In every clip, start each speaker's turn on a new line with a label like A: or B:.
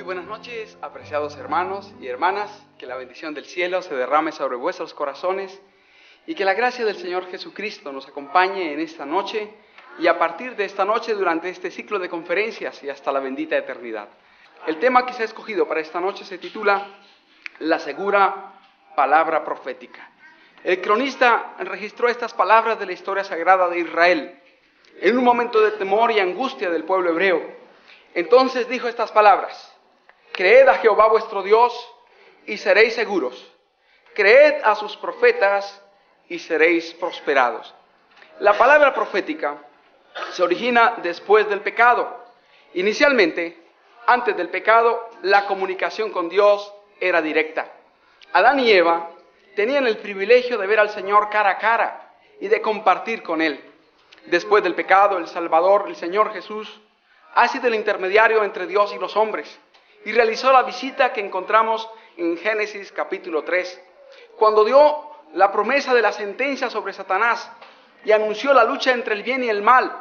A: buenas noches, apreciados hermanos y hermanas. Que la bendición del cielo se derrame sobre vuestros corazones y que la gracia del Señor Jesucristo nos acompañe en esta noche y a partir de esta noche durante este ciclo de conferencias y hasta la bendita eternidad. El tema que se ha escogido para esta noche se titula La segura palabra profética. El cronista registró estas palabras de la historia sagrada de Israel en un momento de temor y angustia del pueblo hebreo. Entonces dijo estas palabras: creed a Jehová vuestro Dios y seréis seguros. Creed a sus profetas y seréis prosperados. La palabra profética se origina después del pecado. Inicialmente, antes del pecado, la comunicación con Dios era directa. Adán y Eva tenían el privilegio de ver al Señor cara a cara y de compartir con Él. Después del pecado, el Salvador, el Señor Jesús, ha sido el intermediario entre Dios y los hombres y realizó la visita que encontramos en Génesis capítulo 3, cuando dio la promesa de la sentencia sobre Satanás y anunció la lucha entre el bien y el mal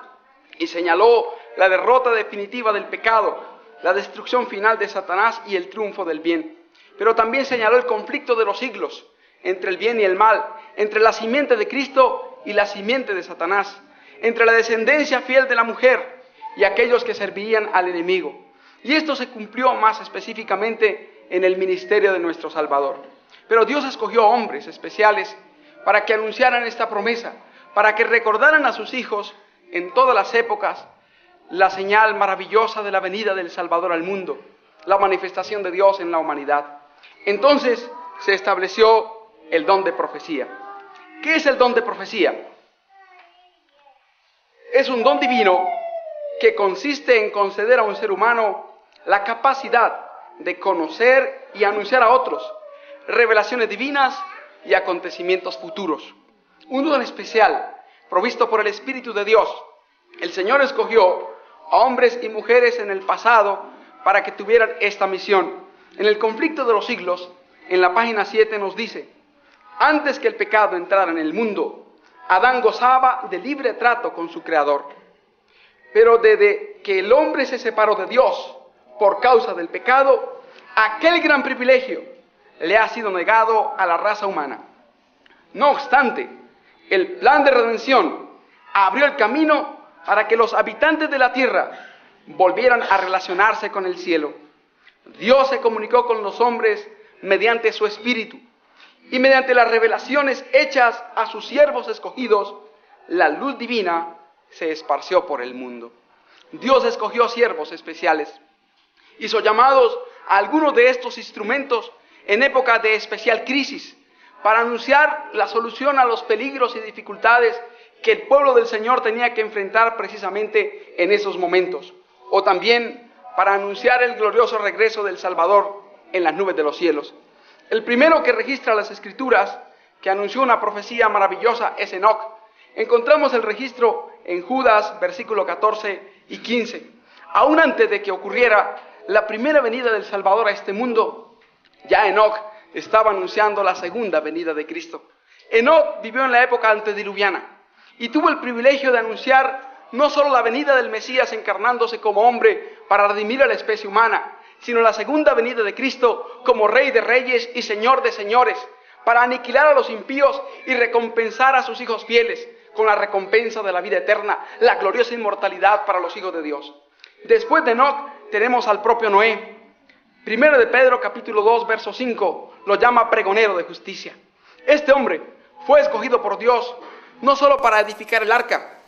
A: y señaló la derrota definitiva del pecado, la destrucción final de Satanás y el triunfo del bien. Pero también señaló el conflicto de los siglos entre el bien y el mal, entre la simiente de Cristo y la simiente de Satanás, entre la descendencia fiel de la mujer y aquellos que servían al enemigo. Y esto se cumplió más específicamente en el ministerio de nuestro Salvador. Pero Dios escogió hombres especiales para que anunciaran esta promesa, para que recordaran a sus hijos en todas las épocas la señal maravillosa de la venida del Salvador al mundo, la manifestación de Dios en la humanidad. Entonces se estableció el don de profecía. ¿Qué es el don de profecía? Es un don divino que consiste en conceder a un ser humano la capacidad de conocer y anunciar a otros revelaciones divinas y acontecimientos futuros. Un don especial provisto por el Espíritu de Dios. El Señor escogió a hombres y mujeres en el pasado para que tuvieran esta misión. En el conflicto de los siglos, en la página 7 nos dice: antes que el pecado entrara en el mundo, Adán gozaba de libre trato con su Creador. Pero desde que el hombre se separó de Dios por causa del pecado, aquel gran privilegio le ha sido negado a la raza humana. No obstante, el plan de redención abrió el camino para que los habitantes de la tierra volvieran a relacionarse con el cielo. Dios se comunicó con los hombres mediante su Espíritu y mediante las revelaciones hechas a sus siervos escogidos, la luz divina se esparció por el mundo. Dios escogió siervos especiales. Hizo llamados a algunos de estos instrumentos en época de especial crisis para anunciar la solución a los peligros y dificultades que el pueblo del Señor tenía que enfrentar precisamente en esos momentos. O también para anunciar el glorioso regreso del Salvador en las nubes de los cielos. El primero que registra las Escrituras, que anunció una profecía maravillosa, es Enoc. Encontramos el registro en Judas, versículo 14 y 15. Aún antes de que ocurriera la primera venida del Salvador a este mundo, ya Enoc estaba anunciando la segunda venida de Cristo. Enoc vivió en la época antediluviana y tuvo el privilegio de anunciar no solo la venida del Mesías encarnándose como hombre para redimir a la especie humana, sino la segunda venida de Cristo como Rey de Reyes y Señor de Señores, para aniquilar a los impíos y recompensar a sus hijos fieles con la recompensa de la vida eterna, la gloriosa inmortalidad para los hijos de Dios. Después de Enoc tenemos al propio Noé. Primero de Pedro capítulo 2 verso 5 lo llama pregonero de justicia. Este hombre fue escogido por Dios no solo para edificar el arca,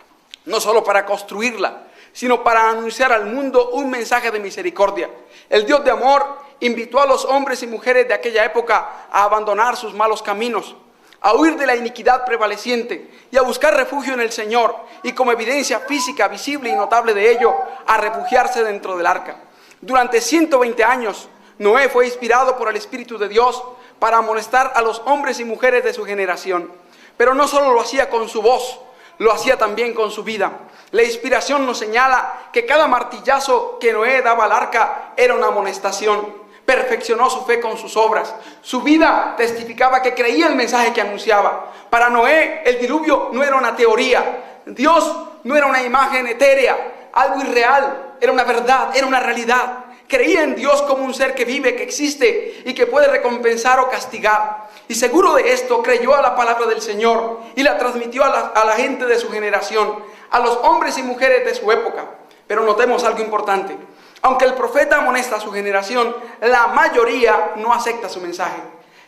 A: no solo para construirla, sino para anunciar al mundo un mensaje de misericordia. El Dios de amor invitó a los hombres y mujeres de aquella época a abandonar sus malos caminos, a huir de la iniquidad prevaleciente y a buscar refugio en el Señor, y como evidencia física, visible y notable de ello, a refugiarse dentro del arca. Durante 120 años, Noé fue inspirado por el Espíritu de Dios para amonestar a los hombres y mujeres de su generación. Pero no solo lo hacía con su voz, lo hacía también con su vida. La inspiración nos señala que cada martillazo que Noé daba al arca era una amonestación. Perfeccionó su fe con sus obras. Su vida testificaba que creía el mensaje que anunciaba. Para Noé, el diluvio no era una teoría. Dios no era una imagen etérea, algo irreal. Era una verdad, era una realidad. creía en Dios como un ser que vive, que existe y que puede recompensar o castigar. Y seguro de esto, creyó a la palabra del Señor y la transmitió a la gente de su generación, a los hombres y mujeres de su época. Pero notemos algo importante. Aunque el profeta amonesta a su generación, la mayoría no acepta su mensaje.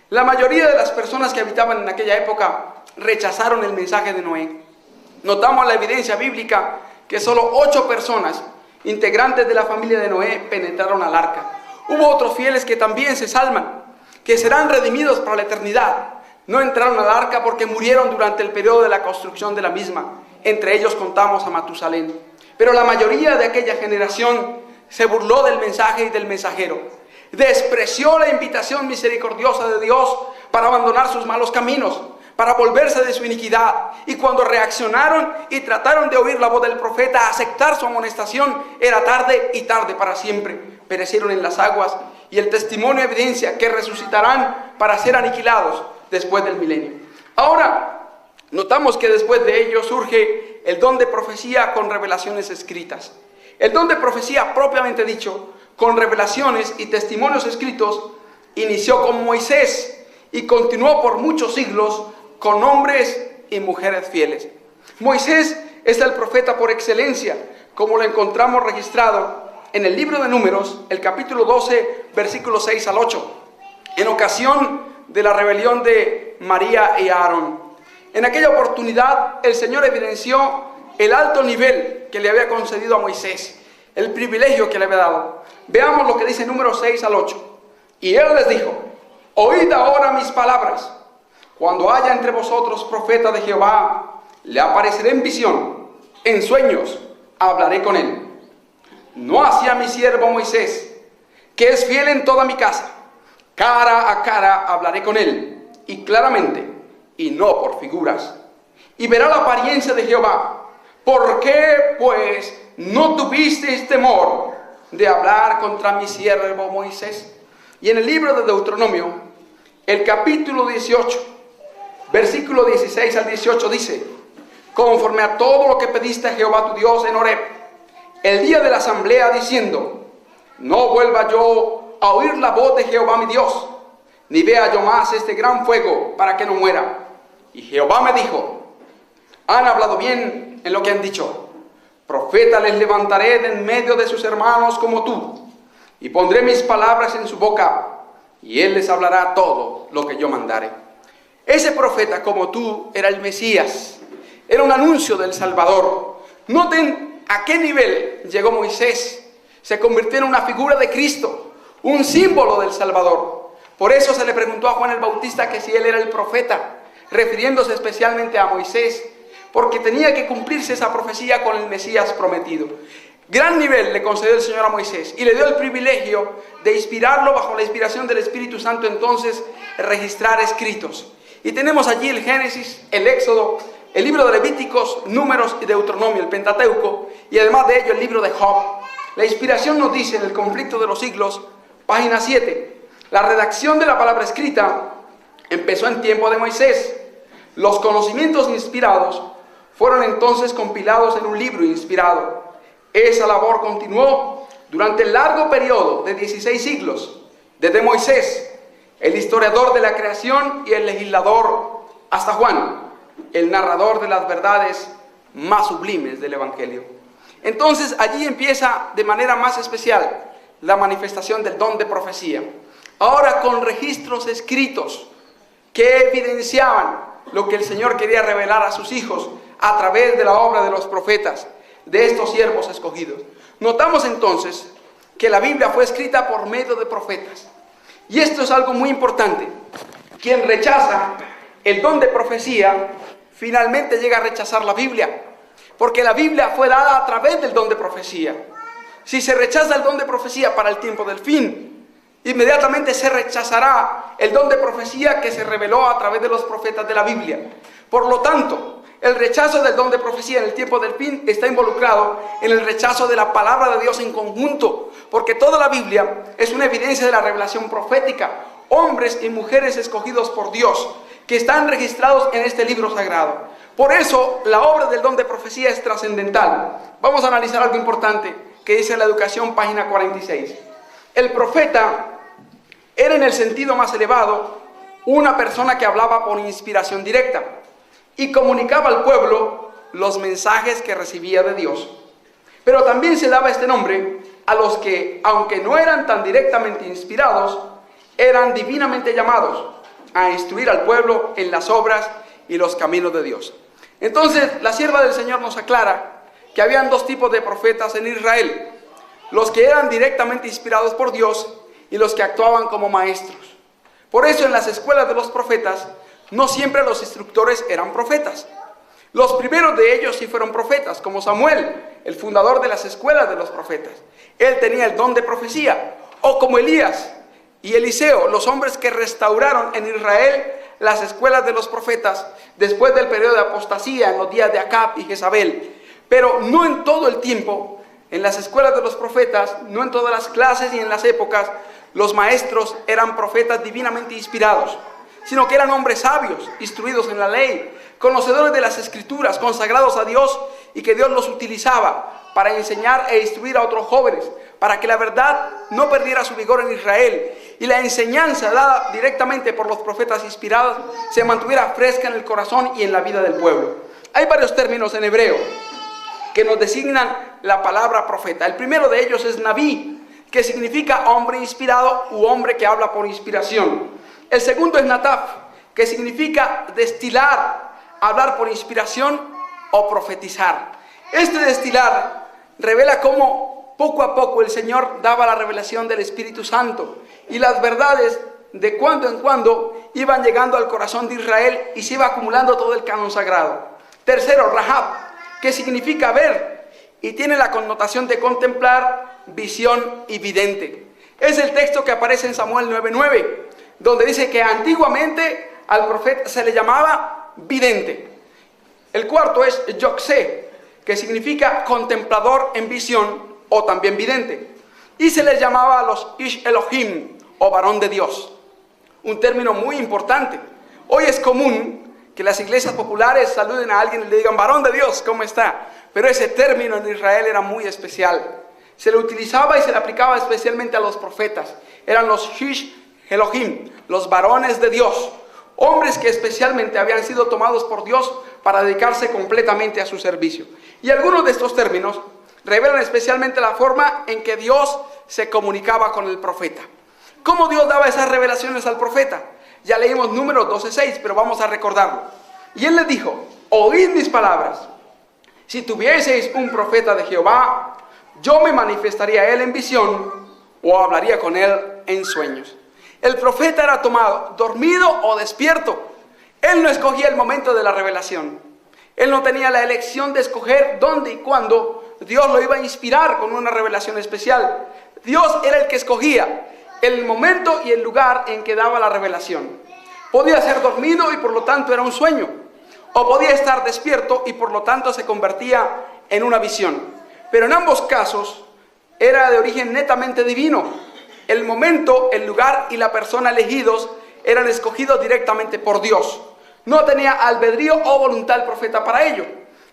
A: La mayoría de las personas que habitaban en aquella época rechazaron el mensaje de Noé. Notamos la evidencia bíblica que solo 8 personas, integrantes de la familia de Noé, penetraron al arca. Hubo otros fieles que también se salvan, que serán redimidos para la eternidad. No entraron al arca porque murieron durante el periodo de la construcción de la misma. Entre ellos contamos a Matusalén. Pero la mayoría de aquella generación se burló del mensaje y del mensajero. Despreció la invitación misericordiosa de Dios para abandonar sus malos caminos, para volverse de su iniquidad. Y cuando reaccionaron y trataron de oír la voz del profeta, aceptar su amonestación, era tarde y tarde para siempre. Perecieron en las aguas, y el testimonio evidencia que resucitarán para ser aniquilados después del milenio. Ahora, notamos que después de ello surge el don de profecía con revelaciones escritas. El don de profecía propiamente dicho, con revelaciones y testimonios escritos, inició con Moisés y continuó por muchos siglos con hombres y mujeres fieles. Moisés es el profeta por excelencia, como lo encontramos registrado en el libro de Números, el capítulo 12, versículos 6 al 8, en ocasión de la rebelión de María y Aarón. En aquella oportunidad, el Señor evidenció el alto nivel que le había concedido a Moisés, el privilegio que le había dado. Veamos lo que dice Números 6 al 8. Y él les dijo: oíd ahora mis palabras. Cuando haya entre vosotros profeta de Jehová, le apareceré en visión, en sueños hablaré con él. No así a mi siervo Moisés, que es fiel en toda mi casa. Cara a cara hablaré con él, y claramente, y no por figuras. Y verá la apariencia de Jehová. ¿Por qué, pues, no tuvisteis temor de hablar contra mi siervo Moisés? Y en el libro de Deuteronomio, el capítulo 18, versículo 16 al 18 dice: conforme a todo lo que pediste a Jehová tu Dios en Horeb, el día de la asamblea, diciendo: no vuelva yo a oír la voz de Jehová mi Dios, ni vea yo más este gran fuego, para que no muera. Y Jehová me dijo: han hablado bien en lo que han dicho. Profeta les levantaré de en medio de sus hermanos como tú, y pondré mis palabras en su boca, y él les hablará todo lo que yo mandare. Ese profeta como tú era el Mesías, era un anuncio del Salvador. Noten a qué nivel llegó Moisés. Se convirtió en una figura de Cristo, un símbolo del Salvador. Por eso se le preguntó a Juan el Bautista que si él era el profeta, refiriéndose especialmente a Moisés, porque tenía que cumplirse esa profecía con el Mesías prometido. Gran nivel le concedió el Señor a Moisés y le dio el privilegio de inspirarlo bajo la inspiración del Espíritu Santo, entonces registrar escritos. Y tenemos allí el Génesis, el Éxodo, el libro de Levíticos, Números y Deuteronomio, el Pentateuco, y además de ello el libro de Job. La inspiración nos dice en el conflicto de los siglos, página 7, la redacción de la palabra escrita empezó en tiempo de Moisés. Los conocimientos inspirados fueron entonces compilados en un libro inspirado. Esa labor continuó durante el largo periodo de 16 siglos, desde Moisés, el historiador de la creación y el legislador, hasta Juan, el narrador de las verdades más sublimes del Evangelio. Entonces allí empieza de manera más especial la manifestación del don de profecía. Ahora con registros escritos que evidenciaban lo que el Señor quería revelar a sus hijos a través de la obra de los profetas, de estos siervos escogidos. Notamos entonces que la Biblia fue escrita por medio de profetas. Y esto es algo muy importante. Quien rechaza el don de profecía, finalmente llega a rechazar la Biblia, porque la Biblia fue dada a través del don de profecía. Si se rechaza el don de profecía para el tiempo del fin, inmediatamente se rechazará el don de profecía que se reveló a través de los profetas de la Biblia. Por lo tanto, el rechazo del don de profecía en el tiempo del fin está involucrado en el rechazo de la palabra de Dios en conjunto, porque toda la Biblia es una evidencia de la revelación profética, hombres y mujeres escogidos por Dios, que están registrados en este libro sagrado. Por eso, la obra del don de profecía es trascendental. Vamos a analizar algo importante que dice la Educación, página 46. El profeta era, en el sentido más elevado, una persona que hablaba por inspiración directa y comunicaba al pueblo los mensajes que recibía de Dios. Pero también se daba este nombre a los que, aunque no eran tan directamente inspirados, eran divinamente llamados a instruir al pueblo en las obras y los caminos de Dios. Entonces, la sierva del Señor nos aclara que habían dos tipos de profetas en Israel: los que eran directamente inspirados por Dios y los que actuaban como maestros. Por eso, en las escuelas de los profetas, no siempre los instructores eran profetas. Los primeros de ellos sí fueron profetas, como Samuel, el fundador de las escuelas de los profetas. Él tenía el don de profecía. O como Elías y Eliseo, los hombres que restauraron en Israel las escuelas de los profetas después del periodo de apostasía en los días de Acab y Jezabel. Pero no en todo el tiempo, en las escuelas de los profetas, no en todas las clases y en las épocas, los maestros eran profetas divinamente inspirados, sino que eran hombres sabios, instruidos en la ley, conocedores de las escrituras, consagrados a Dios, y que Dios los utilizaba para enseñar e instruir a otros jóvenes, para que la verdad no perdiera su vigor en Israel y la enseñanza dada directamente por los profetas inspirados se mantuviera fresca en el corazón y en la vida del pueblo. Hay varios términos en hebreo que nos designan la palabra profeta. El primero de ellos es Nabí, que significa hombre inspirado u hombre que habla por inspiración. El segundo es Nataf, que significa destilar, hablar por inspiración o profetizar. Este destilar revela cómo poco a poco el Señor daba la revelación del Espíritu Santo y las verdades de cuando en cuando iban llegando al corazón de Israel y se iba acumulando todo el canon sagrado. Tercero, Rahab, que significa ver y tiene la connotación de contemplar, visión y vidente. Es el texto que aparece en Samuel 9:9, donde dice que antiguamente al profeta se le llamaba vidente. El cuarto es Yoxé, que significa contemplador en visión o también vidente. Y se les llamaba a los Ish Elohim, o varón de Dios. Un término muy importante. Hoy es común que las iglesias populares saluden a alguien y le digan: varón de Dios, ¿cómo está? Pero ese término en Israel era muy especial. Se le utilizaba y se le aplicaba especialmente a los profetas. Eran los Ish Elohim, los varones de Dios. Hombres que especialmente habían sido tomados por Dios para dedicarse completamente a su servicio. Y algunos de estos términos revelan especialmente la forma en que Dios se comunicaba con el profeta. ¿Cómo Dios daba esas revelaciones al profeta? Ya leímos Números 12:6, pero vamos a recordarlo. Y él les dijo: oíd mis palabras. Si tuvieseis un profeta de Jehová, yo me manifestaría a él en visión o hablaría con él en sueños. El profeta era tomado dormido o despierto. Él no escogía el momento de la revelación. Él no tenía la elección de escoger dónde y cuándo Dios lo iba a inspirar con una revelación especial. Dios era el que escogía el momento y el lugar en que daba la revelación. Podía ser dormido y por lo tanto era un sueño, o podía estar despierto y por lo tanto se convertía en una visión. Pero en ambos casos era de origen netamente divino. El momento, el lugar y la persona elegidos eran escogidos directamente por Dios. No tenía albedrío o voluntad el profeta para ello.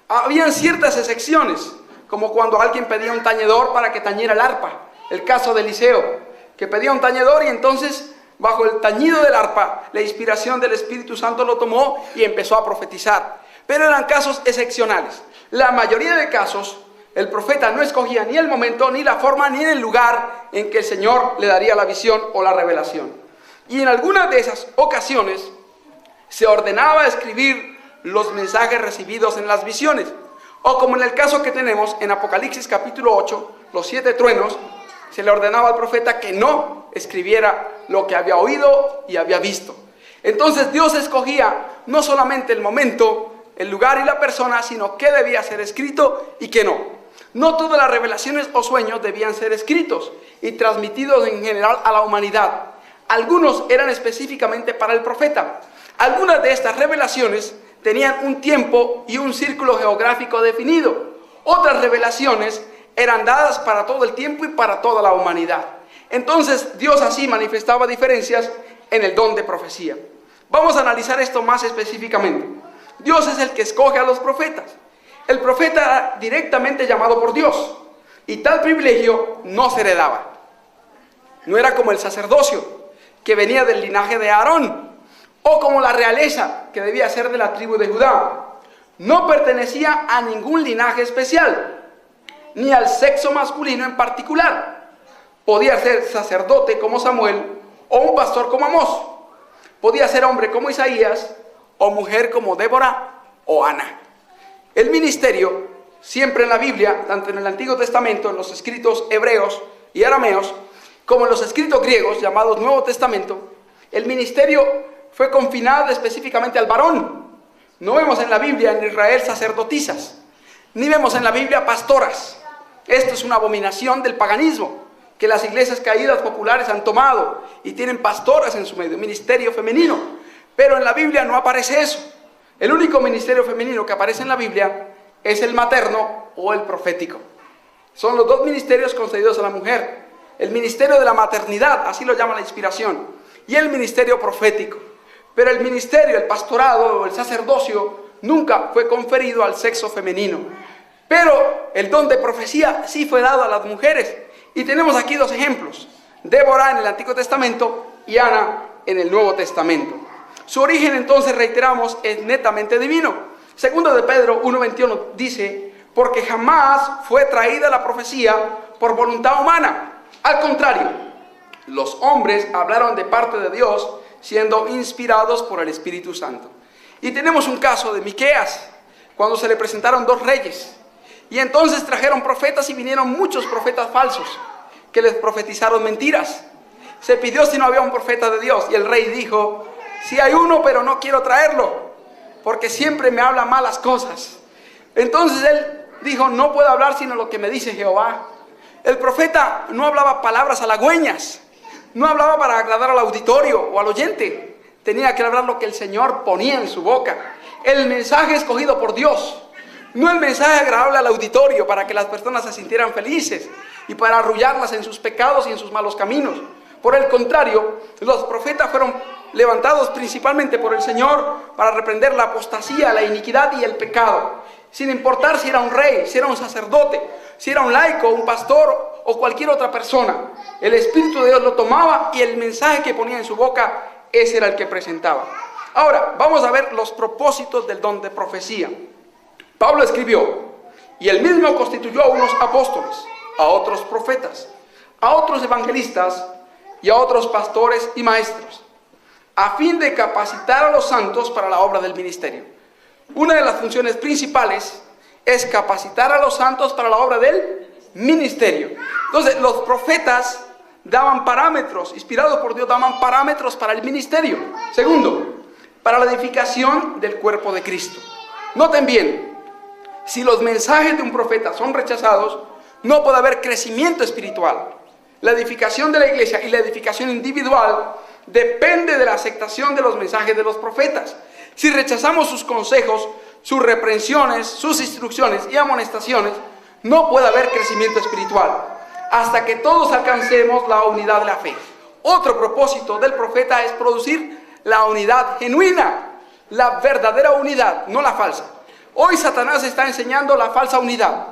A: Habían ciertas excepciones, como cuando alguien pedía un tañedor para que tañera el arpa. El caso de Eliseo, que pedía un tañedor y entonces, bajo el tañido del arpa, la inspiración del Espíritu Santo lo tomó y empezó a profetizar. Pero eran casos excepcionales. La mayoría de casos, el profeta no escogía ni el momento, ni la forma, ni el lugar en que el Señor le daría la visión o la revelación. Y en algunas de esas ocasiones se ordenaba escribir los mensajes recibidos en las visiones. O como en el caso que tenemos en Apocalipsis capítulo 8, los 7 truenos, se le ordenaba al profeta que no escribiera lo que había oído y había visto. Entonces Dios escogía no solamente el momento, el lugar y la persona, sino qué debía ser escrito y qué no. No todas las revelaciones o sueños debían ser escritos y transmitidos en general a la humanidad. Algunos eran específicamente para el profeta. Algunas de estas revelaciones tenían un tiempo y un círculo geográfico definido. Otras revelaciones eran dadas para todo el tiempo y para toda la humanidad. Entonces Dios así manifestaba diferencias en el don de profecía. Vamos a analizar esto más específicamente. Dios es el que escoge a los profetas. El profeta era directamente llamado por Dios y tal privilegio no se heredaba. No era como el sacerdocio, que venía del linaje de Aarón, o como la realeza, que debía ser de la tribu de Judá. No pertenecía a ningún linaje especial, ni al sexo masculino en particular. Podía ser sacerdote como Samuel, o un pastor como Amós. Podía ser hombre como Isaías, o mujer como Débora o Ana. El ministerio, siempre en la Biblia, tanto en el Antiguo Testamento, en los escritos hebreos y arameos, como en los escritos griegos, llamados Nuevo Testamento, el ministerio fue confinado específicamente al varón. No vemos en la Biblia en Israel sacerdotisas, ni vemos en la Biblia pastoras. Esto es una abominación del paganismo, que las iglesias caídas populares han tomado y tienen pastoras en su medio, ministerio femenino. Pero en la Biblia no aparece eso. El único ministerio femenino que aparece en la Biblia es el materno o el profético. Son los dos ministerios concedidos a la mujer. El ministerio de la maternidad, así lo llama la inspiración, y el ministerio profético. Pero el ministerio, el pastorado o el sacerdocio nunca fue conferido al sexo femenino. Pero el don de profecía sí fue dado a las mujeres. Y tenemos aquí dos ejemplos: Débora en el Antiguo Testamento y Ana en el Nuevo Testamento. Su origen, entonces, reiteramos, es netamente divino. Segundo de Pedro 1:21 dice: porque jamás fue traída la profecía por voluntad humana. Al contrario, los hombres hablaron de parte de Dios, siendo inspirados por el Espíritu Santo. Y tenemos un caso de Miqueas, cuando se le presentaron dos reyes. Y entonces trajeron profetas y vinieron muchos profetas falsos, que les profetizaron mentiras. Se pidió si no había un profeta de Dios, y el rey dijo: sí hay uno, pero no quiero traerlo, porque siempre me habla malas cosas. Entonces él dijo: no puedo hablar sino lo que me dice Jehová. El profeta no hablaba palabras halagüeñas, no hablaba para agradar al auditorio o al oyente. Tenía que hablar lo que el Señor ponía en su boca, el mensaje escogido por Dios, no el mensaje agradable al auditorio para que las personas se sintieran felices y para arrullarlas en sus pecados y en sus malos caminos. Por el contrario, los profetas fueron levantados principalmente por el Señor para reprender la apostasía, la iniquidad y el pecado, sin importar si era un rey, si era un sacerdote, si era un laico, un pastor o cualquier otra persona. El Espíritu de Dios lo tomaba y el mensaje que ponía en su boca, ese era el que presentaba. Ahora, vamos a ver los propósitos del don de profecía. Pablo escribió: y él mismo constituyó a unos apóstoles, a otros profetas, a otros evangelistas y a otros pastores y maestros, a fin de capacitar a los santos para la obra del ministerio. Una de las funciones principales es capacitar a los santos para la obra del ministerio. Entonces, los profetas daban parámetros, inspirados por Dios, daban parámetros para el ministerio. Segundo, para la edificación del cuerpo de Cristo. Noten bien, si los mensajes de un profeta son rechazados, no puede haber crecimiento espiritual. La edificación de la iglesia y la edificación individual depende de la aceptación de los mensajes de los profetas. Si rechazamos sus consejos, sus reprensiones, sus instrucciones y amonestaciones, no puede haber crecimiento espiritual hasta que todos alcancemos la unidad de la fe. Otro propósito del profeta es producir la unidad genuina, la verdadera unidad, no la falsa. Hoy Satanás está enseñando la falsa unidad.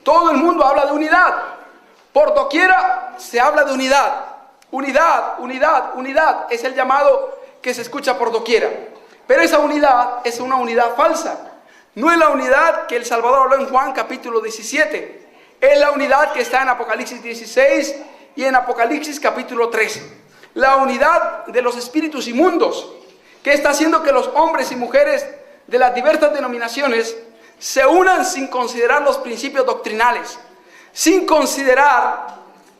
A: Todo el mundo habla de unidad. Por doquiera se habla de unidad. Unidad, unidad, unidad es el llamado que se escucha por doquiera. Pero esa unidad es una unidad falsa. No es la unidad que el Salvador habló en Juan capítulo 17. Es la unidad que está en Apocalipsis 16 y en Apocalipsis capítulo 13. La unidad de los espíritus inmundos, que está haciendo que los hombres y mujeres de las diversas denominaciones se unan sin considerar los principios doctrinales, sin considerar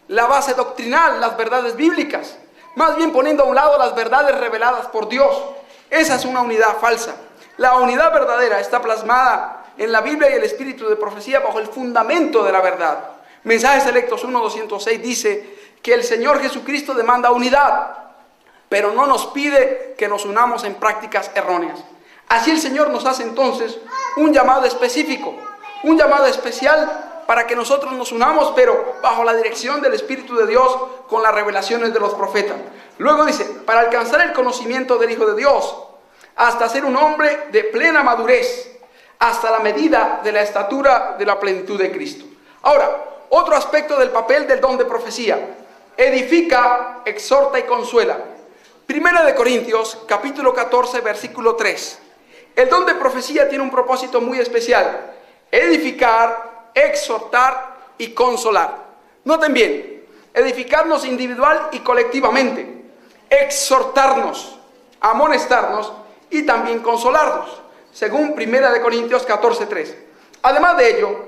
A: la base doctrinal, las verdades bíblicas, más bien poniendo a un lado las verdades reveladas por Dios. Esa es una unidad falsa. La unidad verdadera está plasmada en la Biblia y el espíritu de profecía bajo el fundamento de la verdad. Mensajes Selectos 1:206 dice que el Señor Jesucristo demanda unidad, pero no nos pide que nos unamos en prácticas erróneas. Así el Señor nos hace entonces un llamado específico, un llamado especial para que nosotros nos unamos, pero bajo la dirección del Espíritu de Dios con las revelaciones de los profetas. Luego dice, para alcanzar el conocimiento del Hijo de Dios, hasta ser un hombre de plena madurez, hasta la medida de la estatura de la plenitud de Cristo. Ahora, otro aspecto del papel del don de profecía edifica, exhorta y consuela. Primera de Corintios, capítulo 14, versículo 3. El don de profecía tiene un propósito muy especial: edificar, exhortar y consolar. Noten bien, edificarnos individual y colectivamente, exhortarnos, amonestarnos y también consolarnos, según Primera de Corintios 14, 3. Además de ello,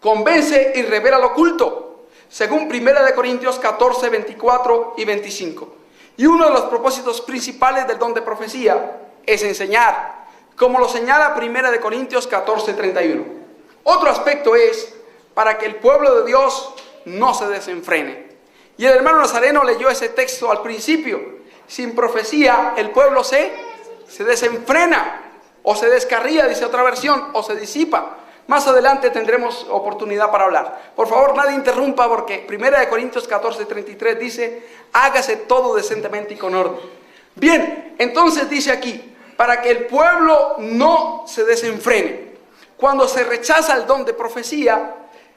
A: convence y revela lo oculto, según Primera de Corintios 14, 24 y 25. Y uno de los propósitos principales del don de profecía es enseñar, como lo señala Primera de Corintios 14, 31. Otro aspecto es para que el pueblo de Dios no se desenfrene. Y el hermano Nazareno leyó ese texto al principio. Sin profecía el pueblo se desenfrena, o se descarría, dice otra versión, o se disipa. Más adelante tendremos oportunidad para hablar. Por favor, nadie interrumpa, porque 1 Corintios 14, 33 dice: hágase todo decentemente y con orden. Bien, entonces dice aquí, para que el pueblo no se desenfrene. Cuando se rechaza el don de profecía,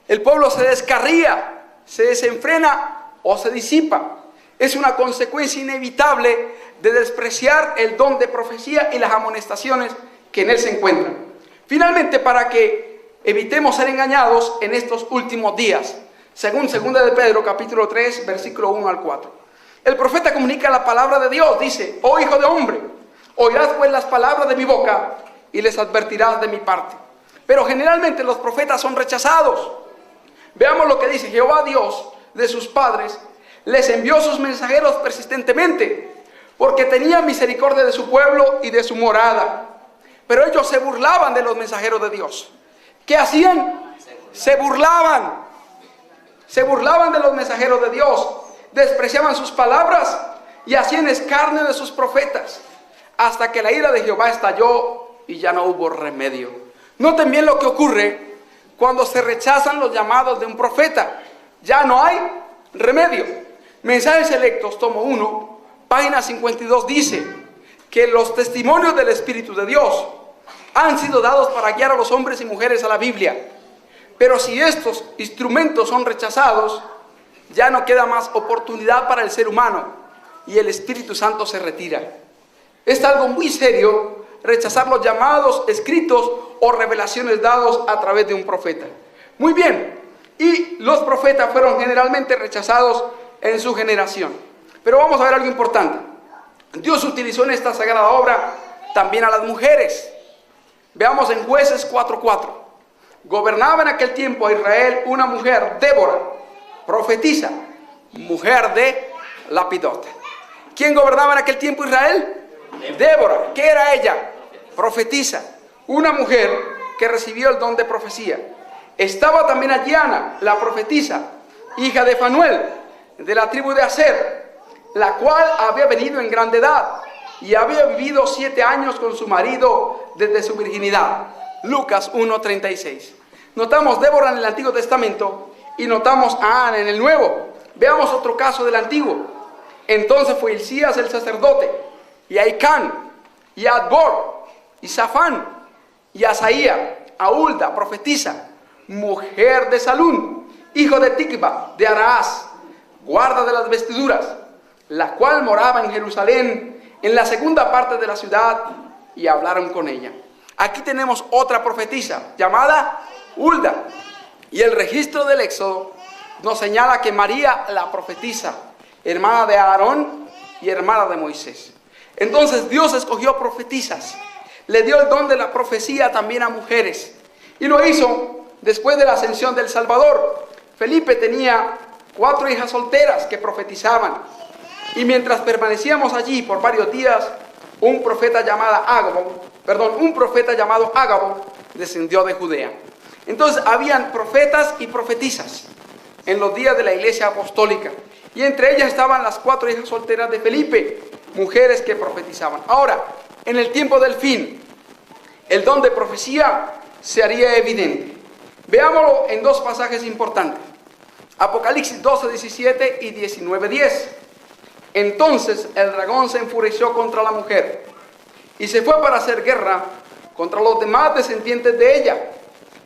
A: el pueblo se descarría, se desenfrena o se disipa. Es una consecuencia inevitable de despreciar el don de profecía y las amonestaciones que en él se encuentran. Finalmente, para que evitemos ser engañados en estos últimos días, según 2 de Pedro capítulo 3, versículo 1 al 4. El profeta comunica la palabra de Dios, dice: oh hijo de hombre, oirás pues las palabras de mi boca y les advertirás de mi parte. Pero generalmente los profetas son rechazados. Veamos lo que dice: Jehová Dios de sus padres les envió sus mensajeros persistentemente, porque tenía misericordia de su pueblo y de su morada. Pero ellos se burlaban de los mensajeros de Dios. ¿Qué hacían? Se burlaban de los mensajeros de Dios, despreciaban sus palabras y hacían escarnio de sus profetas, hasta que la ira de Jehová estalló y ya no hubo remedio. Noten bien lo que ocurre cuando se rechazan los llamados de un profeta. Ya no hay remedio. Mensajes Selectos, tomo 1, página 52, dice que los testimonios del Espíritu de Dios han sido dados para guiar a los hombres y mujeres a la Biblia. Pero si estos instrumentos son rechazados, ya no queda más oportunidad para el ser humano y el Espíritu Santo se retira. Es algo muy serio rechazar los llamados escritos o revelaciones dados a través de un profeta. Muy bien, y los profetas fueron generalmente rechazados en su generación. Pero vamos a ver algo importante. Dios utilizó en esta sagrada obra también a las mujeres. Veamos en Jueces 4:4. Gobernaba en aquel tiempo a Israel una mujer, Débora, profetisa, mujer de Lapidot. ¿Quién gobernaba en aquel tiempo Israel? Débora. ¿Qué era ella? Profetisa, una mujer que recibió el don de profecía. Estaba también allí Ana, la profetisa, hija de Fanuel, de la tribu de Aser, la cual había venido en grande edad y había vivido 7 años con su marido desde su virginidad. Lucas 1:36. Notamos Débora en el Antiguo Testamento y notamos a Ana en el Nuevo. Veamos otro caso del Antiguo. Entonces fue Hilcías el sacerdote, y Ahicán, y Adbor, y Safán, y Asaía, a Hulda, profetisa, mujer de Salún, hijo de Ticba, de Araaz, guarda de las vestiduras, la cual moraba en Jerusalén, en la segunda parte de la ciudad, y hablaron con ella. Aquí tenemos otra profetisa llamada Hulda, y el registro del Éxodo nos señala que María, la profetisa, hermana de Aarón y hermana de Moisés. Entonces Dios escogió profetisas, le dio el don de la profecía también a mujeres, y lo hizo después de la ascensión del Salvador. Felipe tenía 4 hijas solteras que profetizaban, y mientras permanecíamos allí por varios días, un profeta llamado Ágabo descendió de Judea. Entonces habían profetas y profetisas en los días de la iglesia apostólica, y entre ellas estaban las 4 hijas solteras de Felipe, mujeres que profetizaban. Ahora, en el tiempo del fin, el don de profecía se haría evidente. Veámoslo en 2 pasajes importantes. Apocalipsis 12:17 y 19:10. Entonces el dragón se enfureció contra la mujer y se fue para hacer guerra contra los demás descendientes de ella,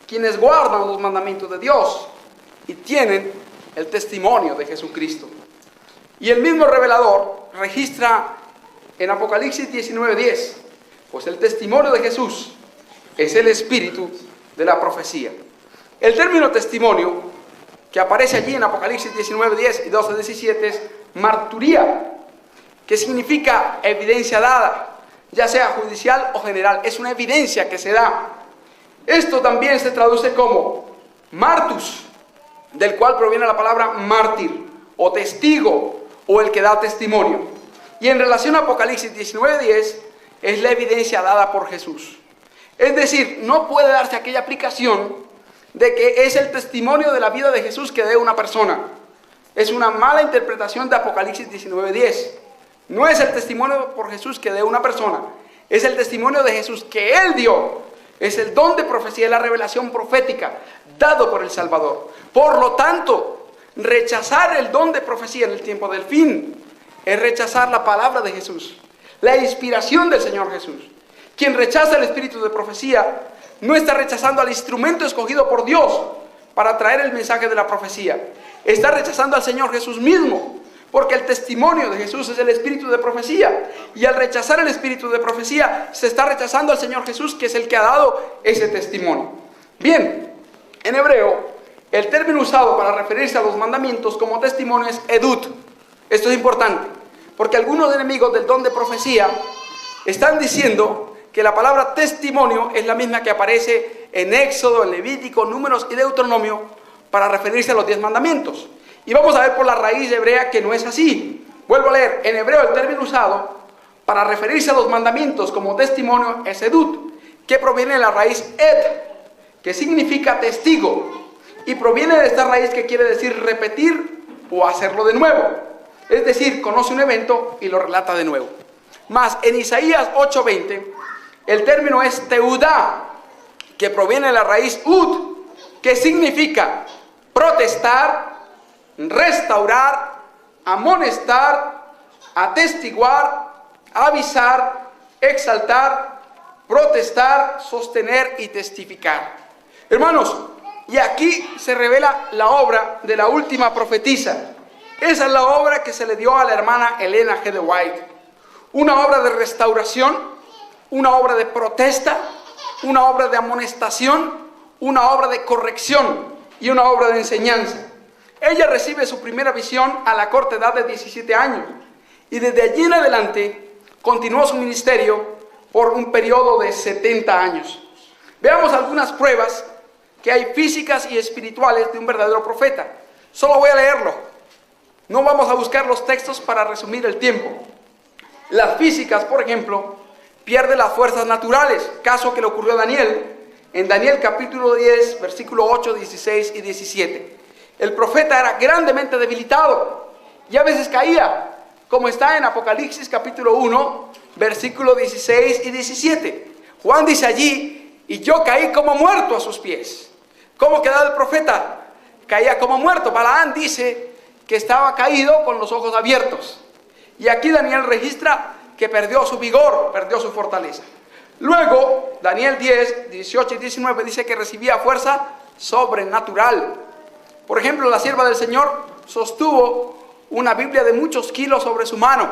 A: quienes guardan los mandamientos de Dios y tienen el testimonio de Jesucristo. Y el mismo revelador registra en Apocalipsis 19:10, pues el testimonio de Jesús es el espíritu de la profecía. El término testimonio que aparece allí en Apocalipsis 19:10 y 12:17 es marturía, que significa evidencia dada, ya sea judicial o general. Es una evidencia que se da. Esto también se traduce como martus, del cual proviene la palabra mártir o testigo o el que da testimonio. Y en relación a Apocalipsis 19:10 es la evidencia dada por Jesús. Es decir, no puede darse aquella aplicación de que es el testimonio de la vida de Jesús que dé una persona. Es una mala interpretación de Apocalipsis 19:10. No es el testimonio por Jesús que dé una persona, es el testimonio de Jesús que Él dio. Es el don de profecía, es la revelación profética dado por el Salvador. Por lo tanto, rechazar el don de profecía en el tiempo del fin es rechazar la palabra de Jesús, la inspiración del Señor Jesús. Quien rechaza el espíritu de profecía no está rechazando al instrumento escogido por Dios para traer el mensaje de la profecía. Está rechazando al Señor Jesús mismo, porque el testimonio de Jesús es el espíritu de profecía. Y al rechazar el espíritu de profecía, se está rechazando al Señor Jesús, que es el que ha dado ese testimonio. Bien, en hebreo, el término usado para referirse a los mandamientos como testimonio es edut. Esto es importante, porque algunos enemigos del don de profecía están diciendo que la palabra testimonio es la misma que aparece en Éxodo, en Levítico, Números y Deuteronomio para referirse a los 10 mandamientos. Y vamos a ver por la raíz hebrea que no es así. Vuelvo a leer, en hebreo el término usado para referirse a los mandamientos como testimonio es edut, que proviene de la raíz ed, que significa testigo, y proviene de esta raíz que quiere decir repetir o hacerlo de nuevo. Es decir, conoce un evento y lo relata de nuevo. Mas en Isaías 8:20, el término es teudá, que proviene de la raíz ud, que significa protestar, restaurar, amonestar, atestiguar, avisar, exaltar, protestar, sostener y testificar. Hermanos, y aquí se revela la obra de la última profetisa. Esa es la obra que se le dio a la hermana Elena G. de White. Una obra de restauración, una obra de protesta, una obra de amonestación, una obra de corrección y una obra de enseñanza. Ella recibe su primera visión a la corta edad de 17 años y desde allí en adelante continuó su ministerio por un periodo de 70 años. Veamos algunas pruebas que hay físicas y espirituales de un verdadero profeta. Solo voy a leerlo. No vamos a buscar los textos para resumir el tiempo. Las físicas, por ejemplo, pierde las fuerzas naturales, caso que le ocurrió a Daniel, en Daniel capítulo 10, versículo 8, 16 y 17. El profeta era grandemente debilitado y a veces caía, como está en Apocalipsis capítulo 1, versículo 16 y 17. Juan dice allí, y yo caí como muerto a sus pies. ¿Cómo quedaba el profeta? Caía como muerto. Balaán dice que estaba caído con los ojos abiertos. Y aquí Daniel registra que perdió su vigor, perdió su fortaleza. Luego, Daniel 10, 18 y 19 dice que recibía fuerza sobrenatural. Por ejemplo, la sierva del Señor sostuvo una Biblia de muchos kilos sobre su mano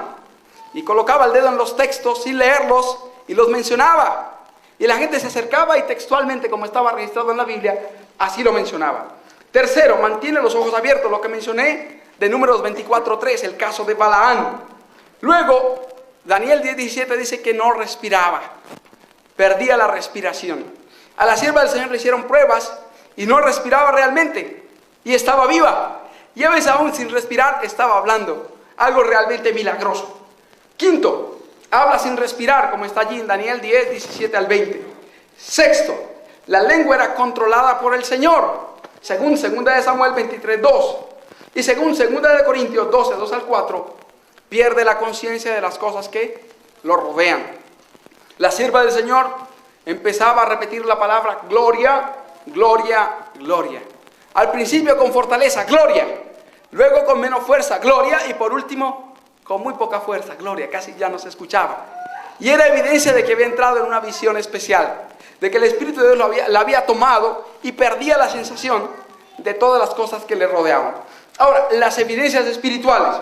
A: y colocaba el dedo en los textos sin leerlos y los mencionaba. Y la gente se acercaba y textualmente, como estaba registrado en la Biblia, así lo mencionaba. Tercero, mantiene los ojos abiertos, lo que mencioné de Números 24:3, el caso de Balaán. Luego, Daniel 10:17 dice que no respiraba, perdía la respiración. A la sierva del Señor le hicieron pruebas y no respiraba realmente y estaba viva. Y a veces aún sin respirar estaba hablando, algo realmente milagroso. Quinto, habla sin respirar, como está allí en Daniel 10, 17 al 20. Sexto, la lengua era controlada por el Señor, según 2 de Samuel 23:2. Y según 2 de Corintios 12, 2 al 4, pierde la conciencia de las cosas que lo rodean. La sierva del Señor empezaba a repetir la palabra gloria, gloria, gloria. Al principio con fortaleza, gloria. Luego con menos fuerza, gloria. Y por último, con muy poca fuerza, gloria. Casi ya no se escuchaba. Y era evidencia de que había entrado en una visión especial. De que el Espíritu de Dios la había tomado y perdía la sensación de todas las cosas que le rodeaban. Ahora, las evidencias espirituales.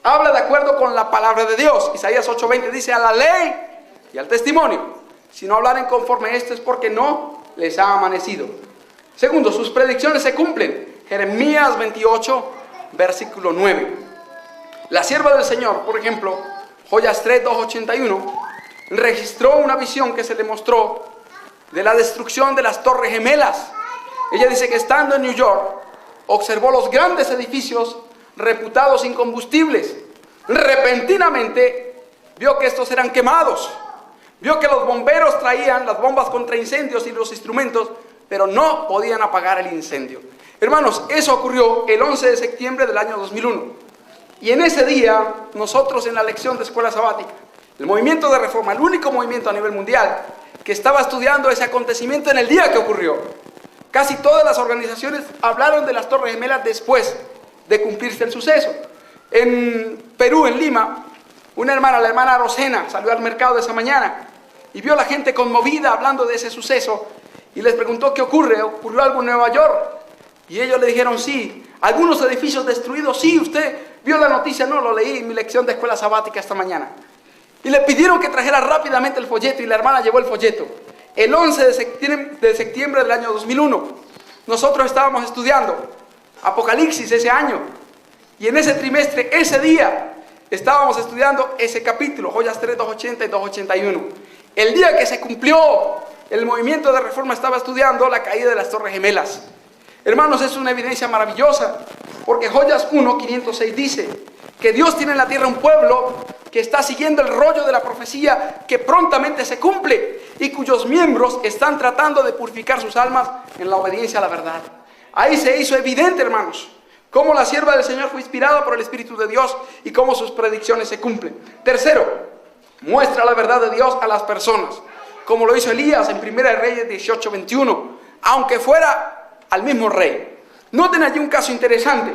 A: habla de acuerdo con la palabra de Dios. Isaías 8:20 dice: a la ley y al testimonio. Si no hablaren conforme a esto es porque no les ha amanecido. Segundo, sus predicciones se cumplen. Jeremías 28, versículo 9. La sierva del Señor, por ejemplo, Joyas 3, 281, registró una visión que se le mostró de la destrucción de las Torres Gemelas. Ella dice que estando en New York, observó los grandes edificios reputados incombustibles. Repentinamente vio que estos eran quemados. Vio que los bomberos traían las bombas contra incendios y los instrumentos, pero no podían apagar el incendio. Hermanos, eso ocurrió el 11 de septiembre del año 2001. Y en ese día, nosotros en la lección de escuela sabática, el movimiento de reforma, el único movimiento a nivel mundial que estaba estudiando ese acontecimiento en el día que ocurrió. Casi todas las organizaciones hablaron de las Torres Gemelas después de cumplirse el suceso. En Perú, en Lima, una hermana, la hermana Rosena, salió al mercado de esa mañana y vio a la gente conmovida hablando de ese suceso y les preguntó qué ocurre. ¿Ocurrió algo en Nueva York? Y ellos le dijeron sí. ¿Algunos edificios destruidos? Sí. ¿Usted vio la noticia? No, lo leí en mi lección de escuela sabática esta mañana. Y le pidieron que trajera rápidamente el folleto y la hermana llevó el folleto. El 11 de septiembre del año 2001, nosotros estábamos estudiando Apocalipsis ese año. Y en ese trimestre, ese día, estábamos estudiando ese capítulo, Joyas 3, 280 y 281. El día que se cumplió, el movimiento de reforma estaba estudiando la caída de las Torres Gemelas. Hermanos, es una evidencia maravillosa, porque Joyas 1, 506 dice que Dios tiene en la tierra un pueblo que está siguiendo el rollo de la profecía que prontamente se cumple y cuyos miembros están tratando de purificar sus almas en la obediencia a la verdad. Ahí se hizo evidente, hermanos, cómo la sierva del Señor fue inspirada por el Espíritu de Dios y cómo sus predicciones se cumplen. Tercero, muestra la verdad de Dios a las personas, como lo hizo Elías en 1 Reyes 18, 21, aunque fuera al mismo rey. Noten allí un caso interesante.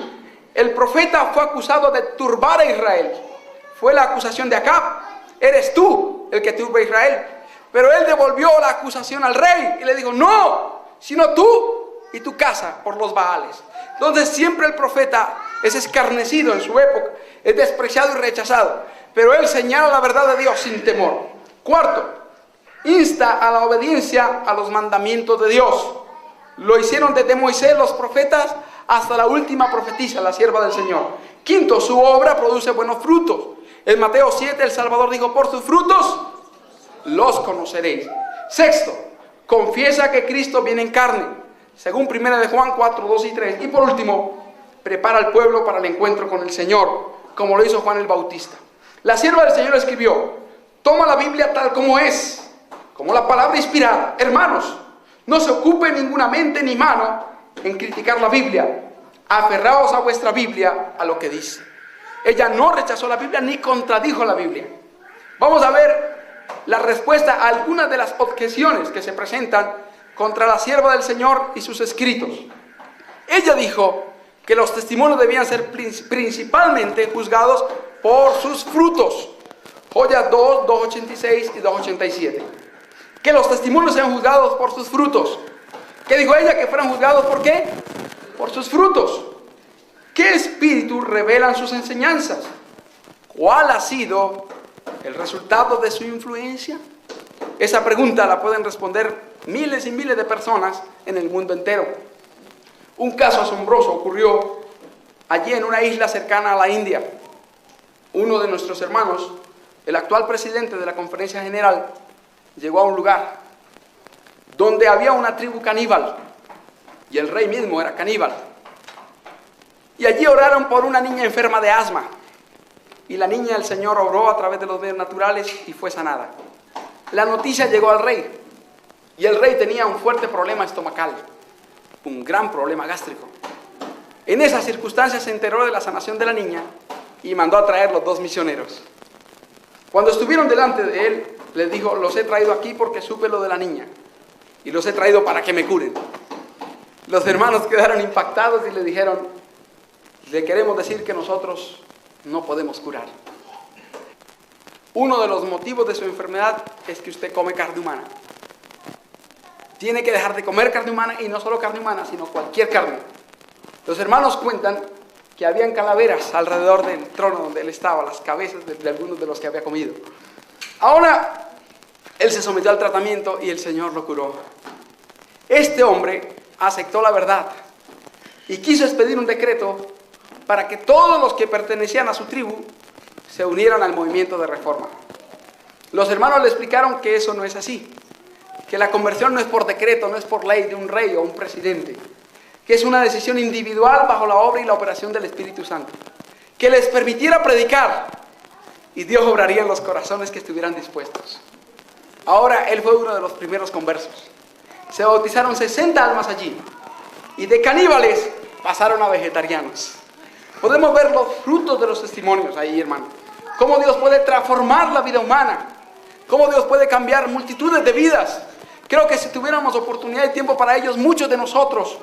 A: El profeta fue acusado de turbar a Israel. Fue la acusación de Acab: eres tú el que turba a Israel. Pero él devolvió la acusación al rey y le dijo: no, sino tú y tu casa por los Baales. Entonces siempre el profeta es escarnecido en su época, es despreciado y rechazado, pero él señala la verdad de Dios sin temor. Cuarto, insta a la obediencia a los mandamientos de Dios. Lo hicieron desde Moisés, los profetas, hasta la última profetisa, la sierva del Señor. Quinto, su obra produce buenos frutos. En Mateo 7, el Salvador dijo: por sus frutos los conoceréis. Sexto, confiesa que Cristo viene en carne, según 1 de Juan 4, 2 y 3. Y por último, prepara al pueblo para el encuentro con el Señor, como lo hizo Juan el Bautista. La sierva del Señor escribió: toma la Biblia tal como es, como la palabra inspirada. Hermanos, no se ocupe ninguna mente ni mano en criticar la Biblia. Aferraos a vuestra Biblia, a lo que dice. Ella no rechazó la Biblia ni contradijo la Biblia. Vamos a ver la respuesta a algunas de las objeciones que se presentan contra la sierva del Señor y sus escritos. Ella dijo que los testimonios debían ser principalmente juzgados por sus frutos. Joyas 2, 286 y 287. Que los testimonios sean juzgados por sus frutos. ¿Qué dijo ella? Que fueran juzgados ¿por qué? Por sus frutos. ¿Qué espíritu revelan sus enseñanzas? ¿Cuál ha sido el resultado de su influencia? Esa pregunta la pueden responder miles y miles de personas en el mundo entero. Un caso asombroso ocurrió allí en una isla cercana a la India. Uno de nuestros hermanos, el actual presidente de la Conferencia General, llegó a un lugar donde había una tribu caníbal y el rey mismo era caníbal. Y allí oraron por una niña enferma de asma. Y la niña, el Señor obró a través de los medios naturales y fue sanada. La noticia llegó al rey. Y el rey tenía un fuerte problema estomacal, un gran problema gástrico. En esas circunstancias se enteró de la sanación de la niña y mandó a traer los 2 misioneros. Cuando estuvieron delante de él, les dijo: los he traído aquí porque supe lo de la niña. Y los he traído para que me curen. Los hermanos quedaron impactados y le dijeron: le queremos decir que nosotros no podemos curar. Uno de los motivos de su enfermedad es que usted come carne humana. Tiene que dejar de comer carne humana, y no solo carne humana, sino cualquier carne. Los hermanos cuentan que habían calaveras alrededor del trono donde él estaba, las cabezas de algunos de los que había comido. Ahora, él se sometió al tratamiento y el Señor lo curó. Este hombre aceptó la verdad y quiso expedir un decreto para que todos los que pertenecían a su tribu se unieran al movimiento de reforma. Los hermanos le explicaron que eso no es así, que la conversión no es por decreto, no es por ley de un rey o un presidente, que es una decisión individual bajo la obra y la operación del Espíritu Santo, que les permitiera predicar y Dios obraría en los corazones que estuvieran dispuestos. Ahora él fue uno de los primeros conversos. Se bautizaron 60 almas allí y de caníbales pasaron a vegetarianos. Podemos ver los frutos de los testimonios ahí, hermano. Cómo Dios puede transformar la vida humana, cómo Dios puede cambiar multitudes de vidas. Creo que si tuviéramos oportunidad y tiempo para ellos, muchos de nosotros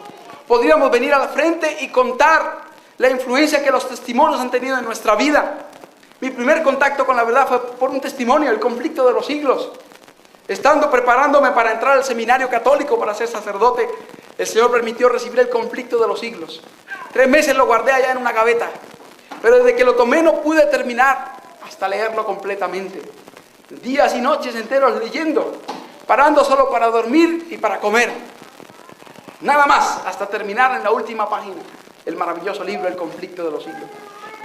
A: podríamos venir al frente y contar la influencia que los testimonios han tenido en nuestra vida. Mi primer contacto con la verdad fue por un testimonio, el conflicto de los siglos. Estando preparándome para entrar al seminario católico para ser sacerdote, el Señor permitió recibir el conflicto de los siglos. 3 meses lo guardé allá en una gaveta, pero desde que lo tomé no pude terminar hasta leerlo completamente. Días y noches enteros leyendo, parando solo para dormir y para comer. Nada más, hasta terminar en la última página, el maravilloso libro El conflicto de los siglos.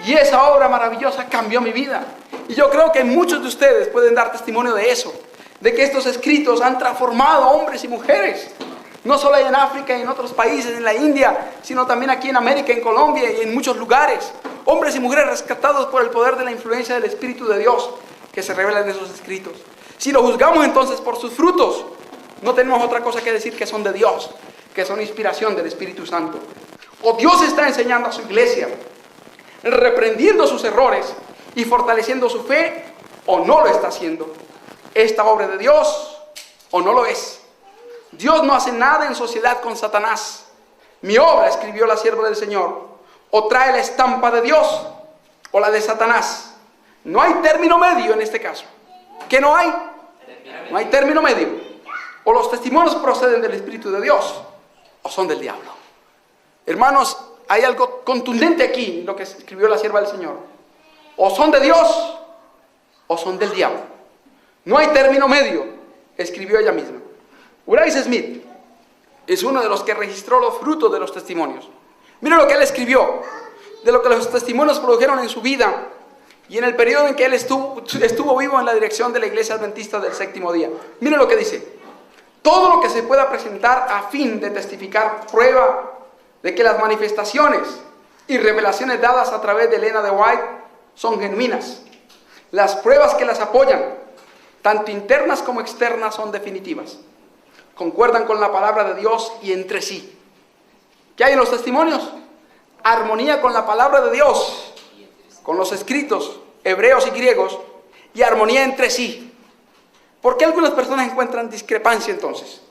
A: Y esa obra maravillosa cambió mi vida. Y yo creo que muchos de ustedes pueden dar testimonio de eso, de que estos escritos han transformado a hombres y mujeres, no solo en África y en otros países, en la India, sino también aquí en América, en Colombia y en muchos lugares. Hombres y mujeres rescatados por el poder de la influencia del Espíritu de Dios que se revela en esos escritos. Si lo juzgamos entonces por sus frutos, no tenemos otra cosa que decir que son de Dios, que son inspiración del Espíritu Santo. O Dios está enseñando a su iglesia, reprendiendo sus errores y fortaleciendo su fe, o no lo está haciendo. ¿Esta obra de Dios o no lo es? Dios no hace nada en sociedad con Satanás. Mi obra, escribió la sierva del Señor, o trae la estampa de Dios o la de Satanás. No hay término medio en este caso. ¿Qué no hay? No hay término medio. O los testimonios proceden del Espíritu de Dios o son del diablo. Hermanos, hay algo contundente aquí en lo que escribió la sierva del Señor. O son de Dios o son del diablo. No hay término medio, escribió ella misma. Bryce Smith es uno de los que registró los frutos de los testimonios. Mira lo que él escribió, de lo que los testimonios produjeron en su vida y en el periodo en que él estuvo vivo en la dirección de la Iglesia Adventista del Séptimo Día. Mira lo que dice: todo lo que se pueda presentar a fin de testificar prueba de que las manifestaciones y revelaciones dadas a través de Elena de White son genuinas. Las pruebas que las apoyan, tanto internas como externas, son definitivas. Concuerdan con la palabra de Dios y entre sí. ¿Qué hay en los testimonios? Armonía con la palabra de Dios, con los escritos hebreos y griegos, y armonía entre sí. ¿Por qué algunas personas encuentran discrepancia entonces?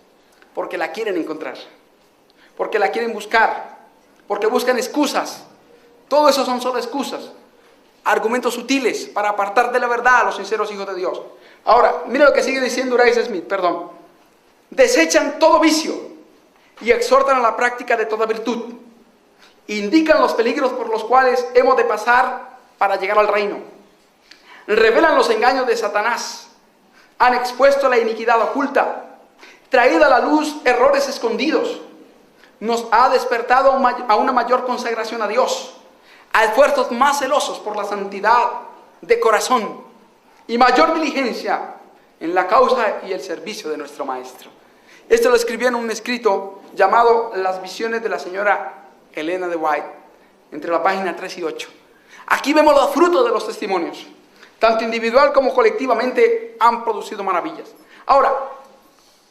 A: Porque la quieren encontrar, porque la quieren buscar, porque buscan excusas. Todo eso son solo excusas, argumentos sutiles para apartar de la verdad a los sinceros hijos de Dios. Ahora, mira lo que sigue diciendo Bryce Smith, Desechan todo vicio y exhortan a la práctica de toda virtud. Indican los peligros por los cuales hemos de pasar para llegar al reino. Revelan los engaños de Satanás. Han expuesto la iniquidad oculta, traído a la luz errores escondidos. Nos ha despertado a una mayor consagración a Dios, a esfuerzos más celosos por la santidad de corazón y mayor diligencia en la causa y el servicio de nuestro Maestro. Esto lo escribió en un escrito llamado Las visiones de la señora Elena de White, entre la página 3 y 8. Aquí vemos los frutos de los testimonios, tanto individual como colectivamente han producido maravillas. Ahora,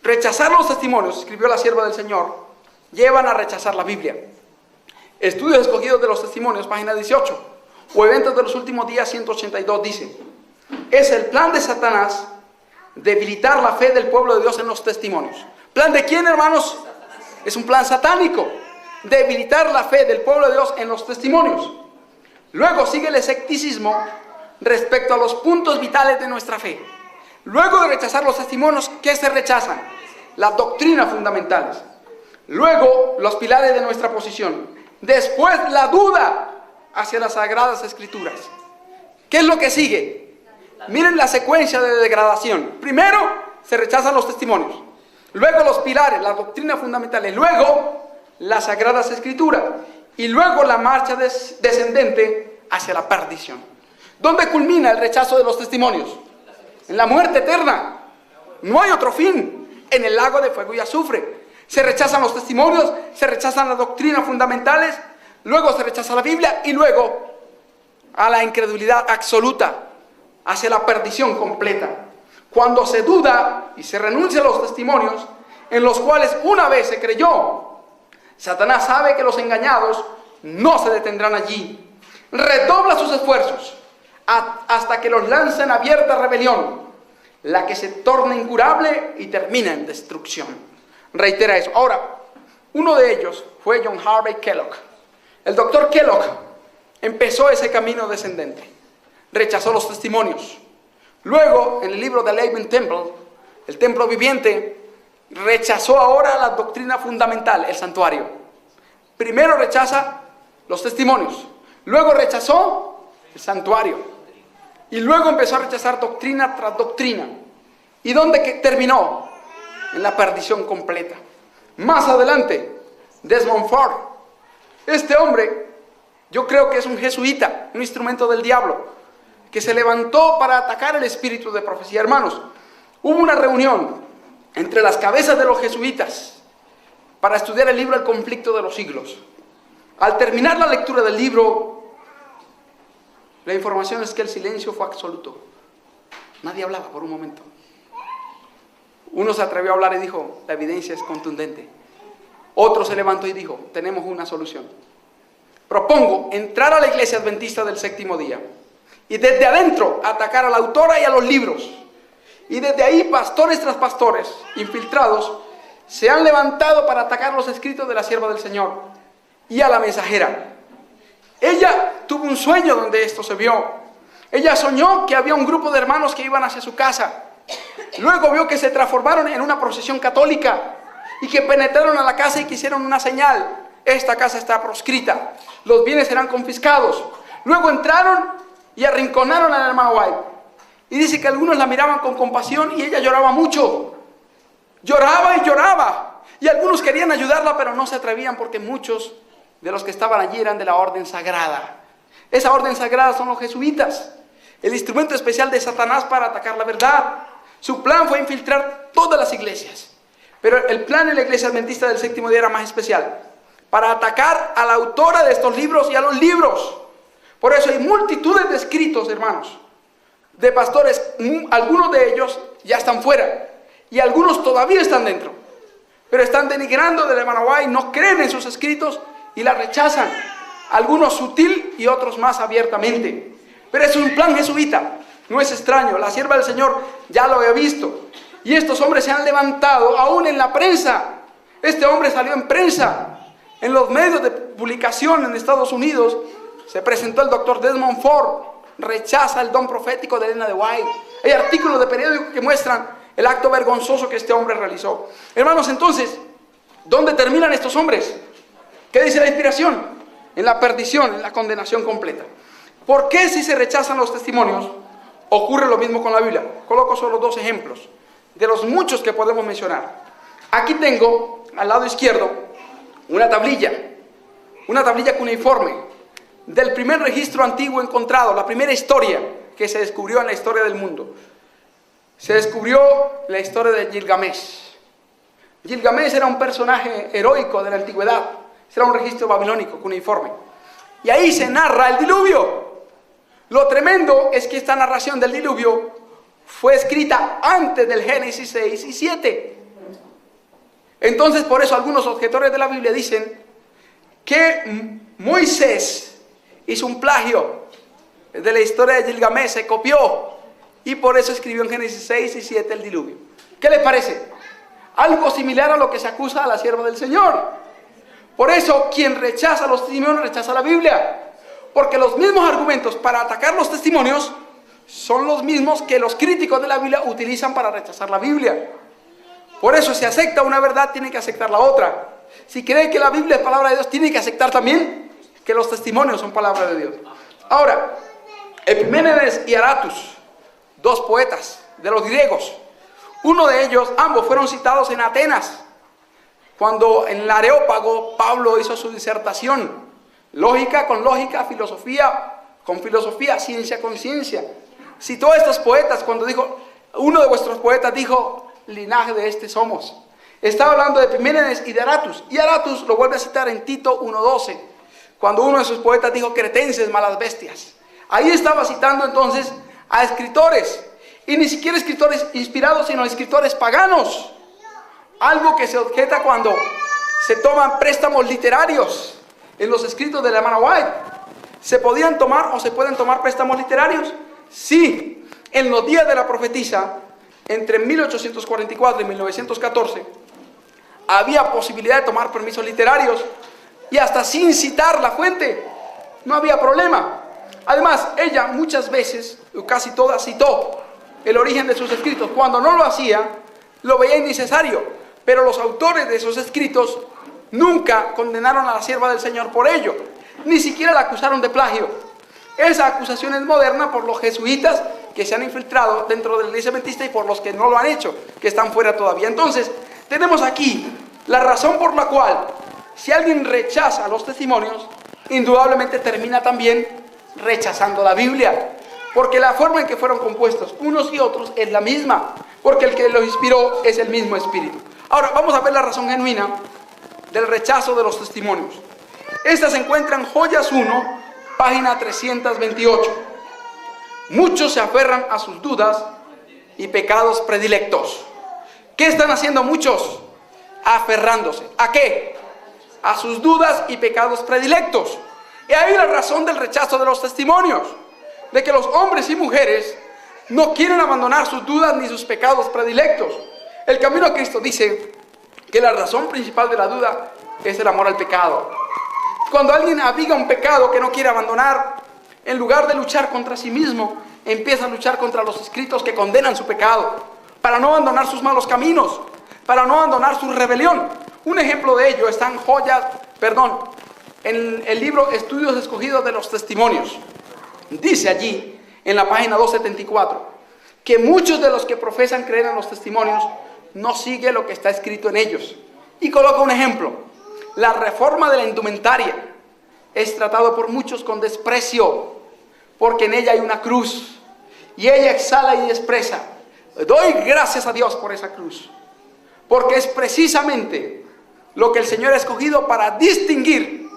A: rechazar los testimonios, escribió la sierva del Señor, llevan a rechazar la Biblia. Estudios escogidos de los testimonios, página 18, o eventos de los últimos días, 182, dice: es el plan de Satanás debilitar la fe del pueblo de Dios en los testimonios. ¿Plan de quién, hermanos? Es un plan satánico, debilitar la fe del pueblo de Dios en los testimonios. Luego sigue el escepticismo respecto a los puntos vitales de nuestra fe. Luego de rechazar los testimonios, ¿qué se rechazan? Las doctrinas fundamentales. Luego, los pilares de nuestra posición. Después, la duda hacia las Sagradas Escrituras. ¿Qué es lo que sigue? Miren la secuencia de degradación. Primero se rechazan los testimonios, luego los pilares, las doctrinas fundamentales, luego las Sagradas Escrituras y luego la marcha descendente hacia la perdición. ¿Dónde culmina el rechazo de los testimonios? En la muerte eterna. No hay otro fin. En el lago de fuego y azufre. Se rechazan los testimonios, se rechazan las doctrinas fundamentales, luego se rechaza la Biblia y luego a la incredulidad absoluta, hacia la perdición completa. Cuando se duda y se renuncia a los testimonios en los cuales una vez se creyó, Satanás sabe que los engañados no se detendrán allí. Redobla sus esfuerzos hasta que los lanza en abierta rebelión, la que se torna incurable y termina en destrucción. Reitera eso. Ahora, uno de ellos fue John Harvey Kellogg. El doctor Kellogg empezó ese camino descendente. Rechazó los testimonios. Luego, en el libro de Living Temple, el templo viviente, rechazó ahora la doctrina fundamental, el santuario. Primero rechaza los testimonios. Luego rechazó el santuario. Y luego empezó a rechazar doctrina tras doctrina. ¿Y dónde terminó? En la perdición completa. Más adelante, Desmond Ford. Este hombre, yo creo que es un jesuita, un instrumento del diablo, que se levantó para atacar el espíritu de profecía. Hermanos, hubo una reunión entre las cabezas de los jesuitas para estudiar el libro El conflicto de los siglos. Al terminar la lectura del libro, la información es que el silencio fue absoluto. Nadie hablaba por un momento. Uno se atrevió a hablar y dijo, la evidencia es contundente. Otro se levantó y dijo, tenemos una solución. Propongo entrar a la iglesia adventista del séptimo día y desde adentro atacar a la autora y a los libros. Y desde ahí pastores tras pastores infiltrados se han levantado para atacar los escritos de la sierva del Señor y a la mensajera. Ella tuvo un sueño donde esto se vio. Ella soñó que había un grupo de hermanos que iban hacia su casa. Luego vio que se transformaron en una procesión católica y que penetraron a la casa y que hicieron una señal. Esta casa está proscrita, los bienes serán confiscados. Luego entraron y arrinconaron a la hermana White. Y dice que algunos la miraban con compasión y ella lloraba mucho. Lloraba y lloraba. Y algunos querían ayudarla, pero no se atrevían porque muchos de los que estaban allí eran de la orden sagrada. Esa orden sagrada son los jesuitas, el instrumento especial de Satanás para atacar la verdad. Su plan fue infiltrar todas las iglesias. Pero el plan en la iglesia adventista del séptimo día era más especial, para atacar a la autora de estos libros y a los libros. Por eso hay multitudes de escritos, hermanos, de pastores. Algunos de ellos ya están fuera y algunos todavía están dentro, pero están denigrando de la hermana White, no creen en sus escritos y la rechazan. Algunos sutil y otros más abiertamente. Pero es un plan jesuita, no es extraño. La sierva del Señor ya lo había visto. Y estos hombres se han levantado aún en la prensa. Este hombre salió en prensa, en los medios de publicación en Estados Unidos. Se presentó el doctor Desmond Ford, rechaza el don profético de Elena de White. Hay artículos de periódico que muestran el acto vergonzoso que este hombre realizó. Hermanos, entonces, ¿dónde terminan estos hombres? ¿Qué dice la inspiración? En la perdición, en la condenación completa. ¿Por qué si se rechazan los testimonios ocurre lo mismo con la Biblia? Coloco solo dos ejemplos de los muchos que podemos mencionar. Aquí tengo al lado izquierdo una tablilla cuneiforme del primer registro antiguo encontrado, la primera historia que se descubrió en la historia del mundo. Se descubrió la historia de Gilgamesh. Gilgamesh era un personaje heroico de la antigüedad. Era un registro babilónico cuneiforme. Y ahí se narra el diluvio. Lo tremendo es que esta narración del diluvio fue escrita antes del Génesis 6 y 7. Entonces, por eso algunos objetores de la Biblia dicen que Moisés hizo un plagio de la historia de Gilgamesh, se copió, y por eso escribió en Génesis 6 y 7 el diluvio. ¿Qué les parece? Algo similar a lo que se acusa a la sierva del Señor. Por eso, quien rechaza los testimonios, rechaza la Biblia. Porque los mismos argumentos para atacar los testimonios son los mismos que los críticos de la Biblia utilizan para rechazar la Biblia. Por eso, si acepta una verdad, tiene que aceptar la otra. Si cree que la Biblia es palabra de Dios, tiene que aceptar también que los testimonios son palabra de Dios. Ahora, Epimenides y Aratus, dos poetas de los griegos, uno de ellos, ambos fueron citados en Atenas, cuando en el Areópago Pablo hizo su disertación, lógica con lógica, filosofía con filosofía, ciencia con ciencia. Citó a estos poetas cuando dijo, uno de vuestros poetas dijo, linaje de este somos. Estaba hablando de Epimenides y de Aratus, y Aratus lo vuelve a citar en Tito 1:12, cuando uno de sus poetas dijo, cretenses, malas bestias. Ahí estaba citando entonces a escritores, y ni siquiera escritores inspirados, sino escritores paganos. Algo que se objeta cuando se toman préstamos literarios en los escritos de la hermana White. ¿Se podían tomar o se pueden tomar préstamos literarios? Sí, en los días de la profetisa, entre 1844 y 1914, había posibilidad de tomar permisos literarios y hasta sin citar la fuente, no había problema. Además, ella muchas veces, casi todas, citó el origen de sus escritos. Cuando no lo hacía, lo veía innecesario, pero los autores de esos escritos nunca condenaron a la sierva del Señor por ello, ni siquiera la acusaron de plagio. Esa acusación es moderna por los jesuitas que se han infiltrado dentro de la iglesia adventista y por los que no lo han hecho, que están fuera todavía. Entonces, tenemos aquí la razón por la cual, si alguien rechaza los testimonios, indudablemente termina también rechazando la Biblia, porque la forma en que fueron compuestos unos y otros es la misma, porque el que los inspiró es el mismo Espíritu. Ahora, vamos a ver la razón genuina del rechazo de los testimonios. Esta se encuentra en Joyas 1, página 328. Muchos se aferran a sus dudas y pecados predilectos. ¿Qué están haciendo muchos? Aferrándose. ¿A qué? A sus dudas y pecados predilectos. Y ahí la razón del rechazo de los testimonios, de que los hombres y mujeres no quieren abandonar sus dudas ni sus pecados predilectos. El Camino a Cristo dice que la razón principal de la duda es el amor al pecado. Cuando alguien aviga un pecado que no quiere abandonar, en lugar de luchar contra sí mismo, empieza a luchar contra los escritos que condenan su pecado, para no abandonar sus malos caminos, para no abandonar su rebelión. Un ejemplo de ello está en el libro Estudios Escogidos de los Testimonios. Dice allí, en la página 274, que muchos de los que profesan creer en los testimonios no siguen lo que está escrito en ellos. Y coloca un ejemplo. La reforma de la indumentaria es tratado por muchos con desprecio, porque en ella hay una cruz, y ella exhala y expresa, doy gracias a Dios por esa cruz, porque es precisamente lo que el Señor ha escogido para distinguir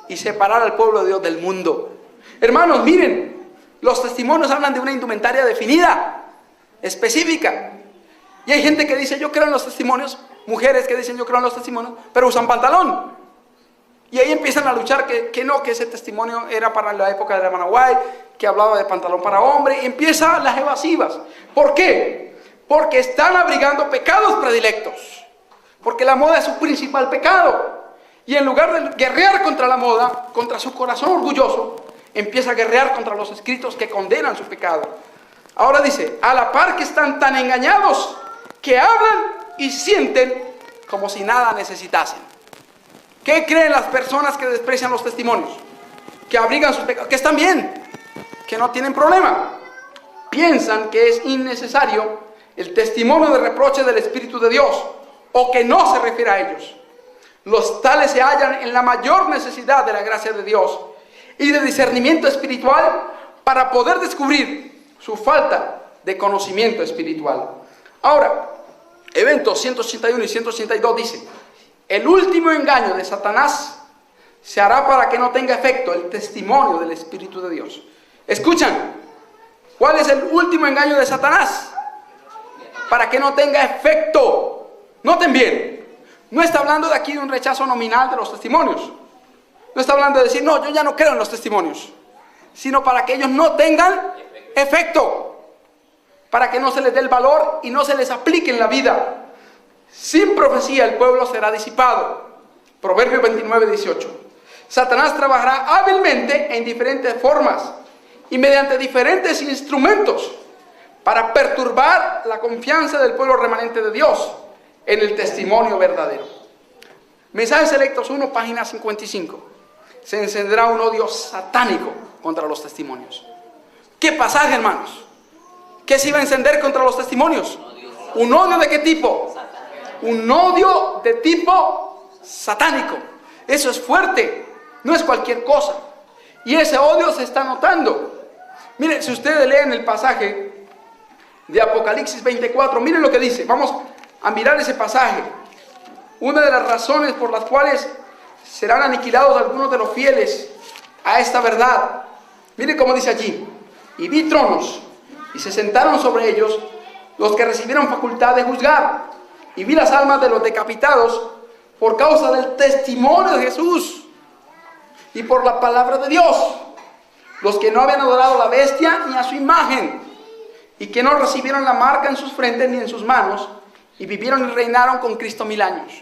A: y separar al pueblo de Dios del mundo. Hermanos, miren, los testimonios hablan de una indumentaria definida, específica, y hay gente que dice, yo creo en los testimonios, mujeres que dicen, yo creo en los testimonios, pero usan pantalón. Y ahí empiezan a luchar que ese testimonio era para la época de la hermana White, que hablaba de pantalón para hombre, y empiezan las evasivas. ¿Por qué? Porque están abrigando pecados predilectos, porque la moda es su principal pecado. Y en lugar de guerrear contra la moda, contra su corazón orgulloso, empieza a guerrear contra los escritos que condenan su pecado. Ahora dice, a la par que están tan engañados, que hablan y sienten como si nada necesitasen. ¿Qué creen las personas que desprecian los testimonios? Que abrigan sus pecados, que están bien, que no tienen problema. Piensan que es innecesario el testimonio de reproche del Espíritu de Dios, o que no se refiere a ellos. Los tales se hallan en la mayor necesidad de la gracia de Dios y de discernimiento espiritual para poder descubrir su falta de conocimiento espiritual. Ahora, Eventos 181 y 182 dice, el último engaño de Satanás se hará para que no tenga efecto el testimonio del Espíritu de Dios. ¿Escuchan? ¿Cuál es el último engaño de Satanás? Para que no tenga efecto. Noten bien, no está hablando de aquí de un rechazo nominal de los testimonios. No está hablando de decir, no, yo ya no creo en los testimonios, sino para que ellos no tengan efecto, para que no se les dé el valor y no se les aplique en la vida. Sin profecía el pueblo será disipado. Proverbios 29, 18. Satanás trabajará hábilmente en diferentes formas y mediante diferentes instrumentos para perturbar la confianza del pueblo remanente de Dios en el testimonio verdadero. Mensajes Selectos 1, página 55. se encenderá un odio satánico contra los testimonios. ¿Qué pasaje, hermanos? ¿Qué se iba a encender contra los testimonios? ¿Un odio de qué tipo? Un odio de tipo satánico. Eso es fuerte, no es cualquier cosa. Y ese odio se está notando. Miren, si ustedes leen el pasaje de Apocalipsis 24, miren lo que dice. Vamos a mirar ese pasaje. Una de las razones por las cuales serán aniquilados algunos de los fieles a esta verdad. Miren cómo dice allí. Y vi tronos, y se sentaron sobre ellos los que recibieron facultad de juzgar. Y vi las almas de los decapitados por causa del testimonio de Jesús y por la palabra de Dios, los que no habían adorado a la bestia ni a su imagen, y que no recibieron la marca en sus frentes ni en sus manos, y vivieron y reinaron con Cristo 1000 años.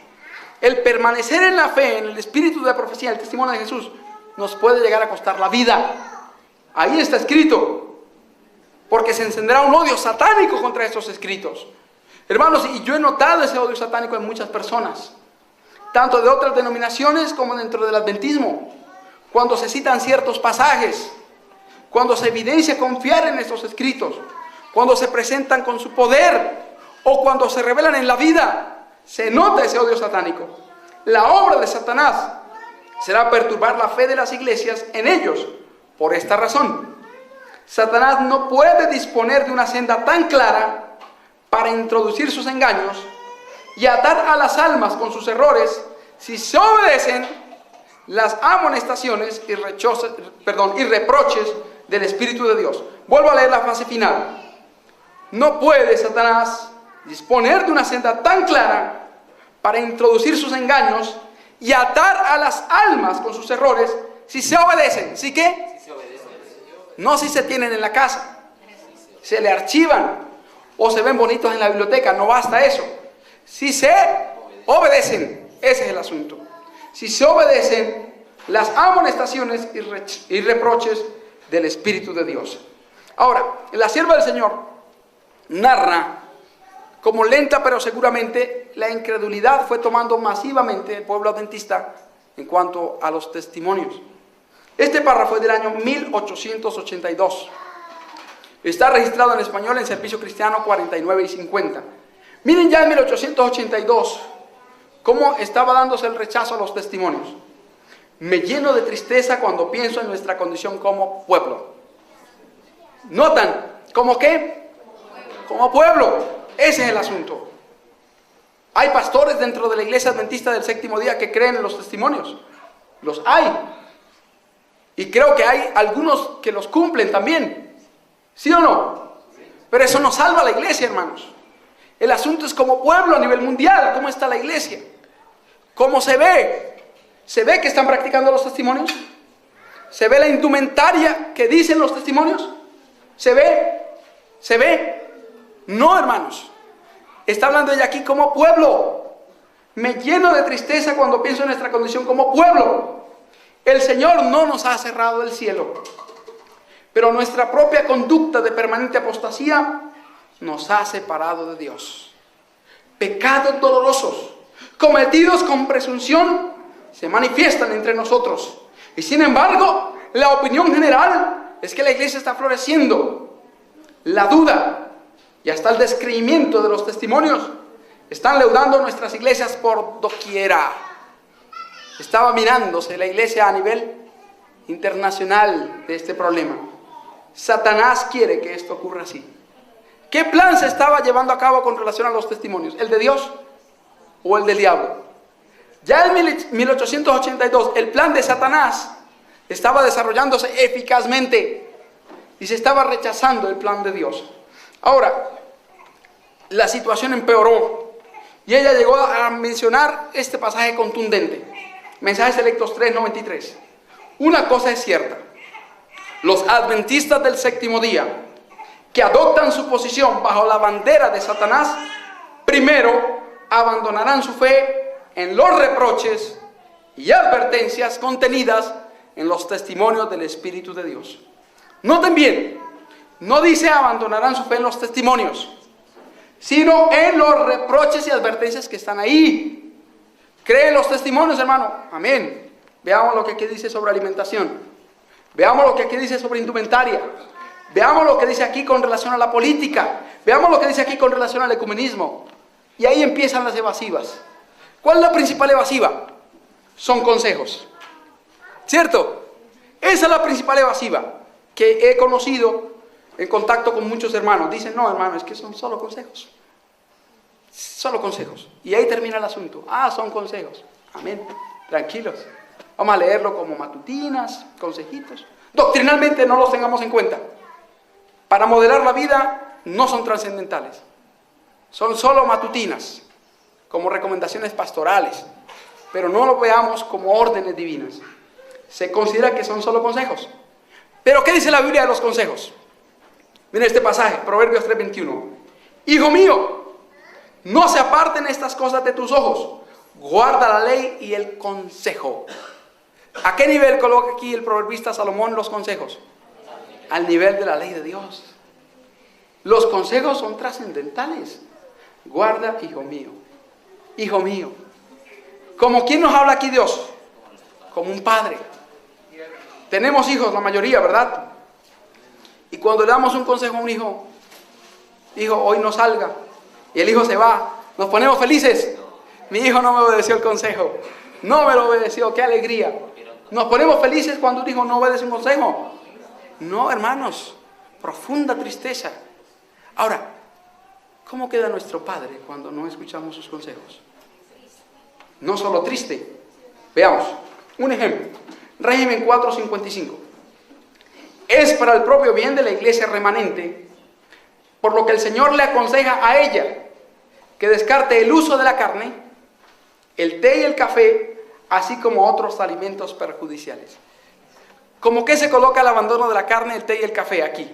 A: El permanecer en la fe, en el espíritu de profecía, el testimonio de Jesús, nos puede llegar a costar la vida. Ahí está escrito, porque se encenderá un odio satánico contra estos escritos. Hermanos, y yo he notado ese odio satánico en muchas personas, tanto de otras denominaciones como dentro del adventismo, cuando se citan ciertos pasajes, cuando se evidencia confiar en estos escritos, cuando se presentan con su poder o cuando se revelan en la vida, se nota ese odio satánico. La obra de Satanás será perturbar la fe de las iglesias en ellos. Por esta razón, Satanás no puede disponer de una senda tan clara para introducir sus engaños y atar a las almas con sus errores si se obedecen las amonestaciones y reproches del Espíritu de Dios. Vuelvo a leer la frase final. No puede Satanás disponer de una senda tan clara para introducir sus engaños y atar a las almas con sus errores si se obedecen. ¿Sí qué? Si se obedecen. No si se tienen en la casa, se le archivan o se ven bonitos en la biblioteca, no basta eso. Si se obedecen, ese es el asunto. Si se obedecen las amonestaciones y reproches del Espíritu de Dios. Ahora, la sierva del Señor narra como lenta pero seguramente la incredulidad fue tomando masivamente el pueblo adventista en cuanto a los testimonios. Este párrafo es del año 1882. Está registrado en español en Servicio Cristiano 49 y 50. Miren ya en 1882 cómo estaba dándose el rechazo a los testimonios. Me lleno de tristeza cuando pienso en nuestra condición como pueblo. ¿Notan? ¿Cómo qué? Como pueblo. Ese es el asunto. Hay pastores dentro de la iglesia adventista del séptimo día que creen en los testimonios. Los hay. Y creo que hay algunos que los cumplen también. ¿Sí o no? Pero eso no salva a la iglesia, hermanos. El asunto es como pueblo a nivel mundial. ¿Cómo está la iglesia? ¿Cómo se ve? ¿Se ve que están practicando los testimonios? ¿Se ve la indumentaria que dicen los testimonios? ¿Se ve? ¿Se ve? No, hermanos. Está hablando ella aquí como pueblo. Me lleno de tristeza cuando pienso en nuestra condición como pueblo. El Señor no nos ha cerrado el cielo, pero nuestra propia conducta de permanente apostasía nos ha separado de Dios. Pecados dolorosos, cometidos con presunción, se manifiestan entre nosotros. Y sin embargo, la opinión general es que la iglesia está floreciendo. La duda y hasta el descreimiento de los testimonios están leudando nuestras iglesias por doquiera. Estaba mirándose la iglesia a nivel internacional de este problema. Satanás quiere que esto ocurra así. ¿Qué plan se estaba llevando a cabo con relación a los testimonios? ¿El de Dios o el del diablo? Ya en 1882 el plan de Satanás estaba desarrollándose eficazmente y se estaba rechazando el plan de Dios. Ahora, la situación empeoró y ella llegó a mencionar este pasaje contundente. Mensajes Selectos 3:93. Una cosa es cierta: los adventistas del séptimo día que adoptan su posición bajo la bandera de Satanás, primero abandonarán su fe en los reproches y advertencias contenidas en los testimonios del Espíritu de Dios. Noten bien, no dice abandonarán su fe en los testimonios, sino en los reproches y advertencias que están ahí. ¿Creen los testimonios, hermano? Amén. Veamos lo que aquí dice sobre alimentación. Veamos lo que aquí dice sobre indumentaria. Veamos lo que dice aquí con relación a la política. Veamos lo que dice aquí con relación al ecumenismo. Y ahí empiezan las evasivas. ¿Cuál es la principal evasiva? Son consejos. ¿Cierto? Esa es la principal evasiva que he conocido en contacto con muchos hermanos. Dicen, no, hermano, es que son solo consejos. Solo consejos. Y ahí termina el asunto. Ah, son consejos. Amén. Tranquilos. Vamos a leerlo como matutinas, consejitos. Doctrinalmente no los tengamos en cuenta. Para modelar la vida no son trascendentales. Son solo matutinas, como recomendaciones pastorales. Pero no lo veamos como órdenes divinas. Se considera que son solo consejos. Pero ¿qué dice la Biblia de los consejos? Miren este pasaje, Proverbios 3:21. Hijo mío, no se aparten estas cosas de tus ojos. Guarda la ley y el consejo. ¿A qué nivel coloca aquí el proverbista Salomón los consejos? Al nivel de la ley de Dios. Los consejos son trascendentales. Guarda, hijo mío. Hijo mío. ¿Como quién nos habla aquí Dios? Como un padre. Tenemos hijos, la mayoría, ¿verdad? Y cuando le damos un consejo a un hijo, hoy no salga, y el hijo se va, nos ponemos felices. Mi hijo no me obedeció el consejo. No me lo obedeció, qué alegría. Nos ponemos felices cuando un hijo no obedece un consejo. No, hermanos, profunda tristeza. Ahora, ¿cómo queda nuestro Padre cuando no escuchamos sus consejos? No solo triste. Veamos, un ejemplo. Régimen 455. Es para el propio bien de la iglesia remanente, por lo que el Señor le aconseja a ella que descarte el uso de la carne, el té y el café, así como otros alimentos perjudiciales. ¿Cómo que se coloca el abandono de la carne, el té y el café aquí?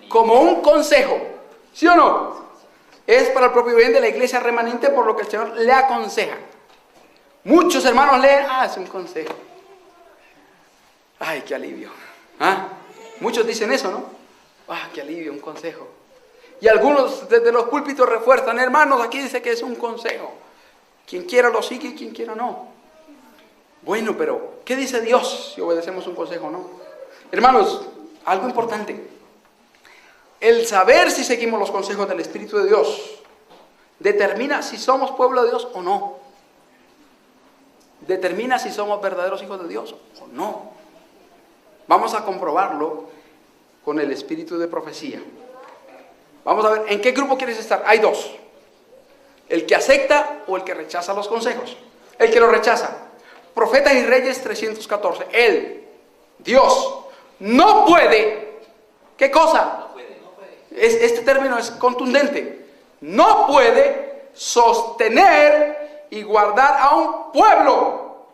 A: Como un consejo, ¿sí o no? Es para el propio bien de la iglesia remanente, por lo que el Señor le aconseja. Muchos hermanos leen, es un consejo. Ay, qué alivio. Muchos dicen eso, ¿no? Qué alivio, un consejo. Y algunos desde los púlpitos refuerzan, hermanos, aquí dice que es un consejo. Quien quiera lo sigue y quien quiera no. Bueno, pero ¿qué dice Dios si obedecemos un consejo o no? Hermanos, algo importante. El saber si seguimos los consejos del Espíritu de Dios determina si somos pueblo de Dios o no. Determina si somos verdaderos hijos de Dios o no. Vamos a comprobarlo con el espíritu de profecía. Vamos a ver, ¿en qué grupo quieres estar? Hay dos. El que acepta o el que rechaza los consejos. El que lo rechaza. Profetas y Reyes 314. Él, Dios, no puede. ¿Qué cosa? No puede. Este término es contundente. No puede sostener y guardar a un pueblo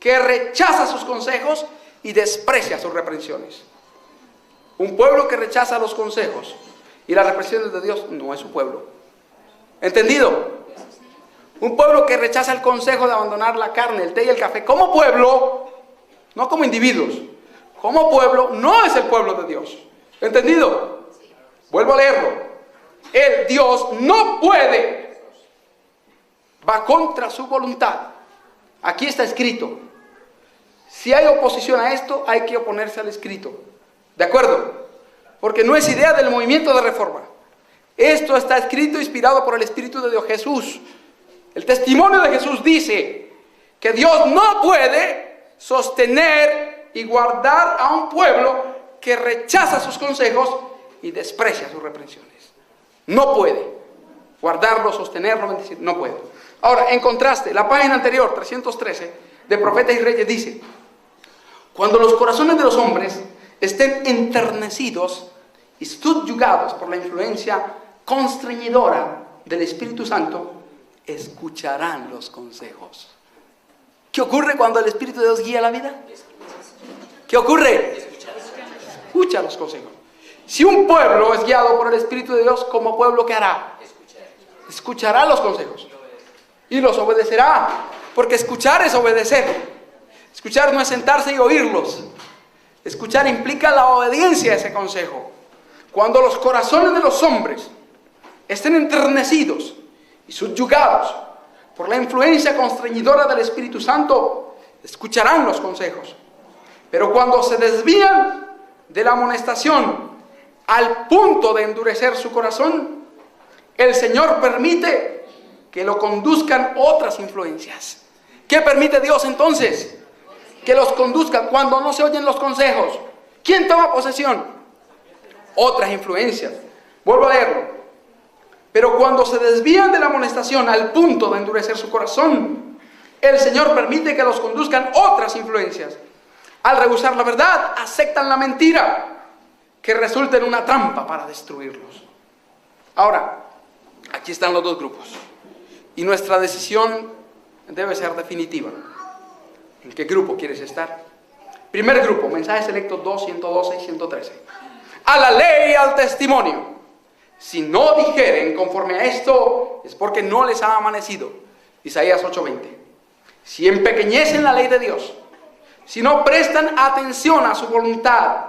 A: que rechaza sus consejos y desprecia sus reprensiones. Un pueblo que rechaza los consejos y las reprensiones de Dios no es su pueblo. ¿Entendido? Un pueblo que rechaza el consejo de abandonar la carne, el té y el café, como pueblo, no como individuos, como pueblo, no es el pueblo de Dios. ¿Entendido? Vuelvo a leerlo. El Dios no puede, va contra su voluntad. Aquí está escrito. Si hay oposición a esto, hay que oponerse al escrito. ¿De acuerdo? Porque no es idea del movimiento de reforma. Esto está escrito, inspirado por el Espíritu de Dios. Jesús, el testimonio de Jesús dice que Dios no puede sostener y guardar a un pueblo que rechaza sus consejos y desprecia sus reprensiones. No puede guardarlo, sostenerlo, bendecir, no puede. Ahora, en contraste, la página anterior, 313, de Profetas y Reyes dice: cuando los corazones de los hombres estén enternecidos y subyugados por la influencia constreñidora del Espíritu Santo, escucharán los consejos. ¿Qué ocurre cuando el Espíritu de Dios guía la vida? ¿Qué ocurre? Escucha los consejos. Si un pueblo es guiado por el Espíritu de Dios, como pueblo, ¿qué hará? Escuchará los consejos y los obedecerá, porque escuchar es obedecer. Escuchar no es sentarse y oírlos. Escuchar implica la obediencia a ese consejo. Cuando los corazones de los hombres estén enternecidos y subyugados por la influencia constreñidora del Espíritu Santo, escucharán los consejos. Pero cuando se desvían de la amonestación al punto de endurecer su corazón, el Señor permite que lo conduzcan otras influencias. ¿Qué permite Dios entonces? Que los conduzcan cuando no se oyen los consejos. ¿Quién toma posesión? Otras influencias. Vuelvo a leerlo. Pero cuando se desvían de la amonestación al punto de endurecer su corazón, el Señor permite que los conduzcan otras influencias. Al rehusar la verdad, aceptan la mentira, que resulta en una trampa para destruirlos. Ahora, aquí están los dos grupos. Y nuestra decisión debe ser definitiva. ¿En qué grupo quieres estar? Primer grupo, mensajes selectos 2, 112 y 113. A la ley y al testimonio. Si no dijeren conforme a esto, es porque no les ha amanecido. Isaías 8:20. Si empequeñecen la ley de Dios, si no prestan atención a su voluntad,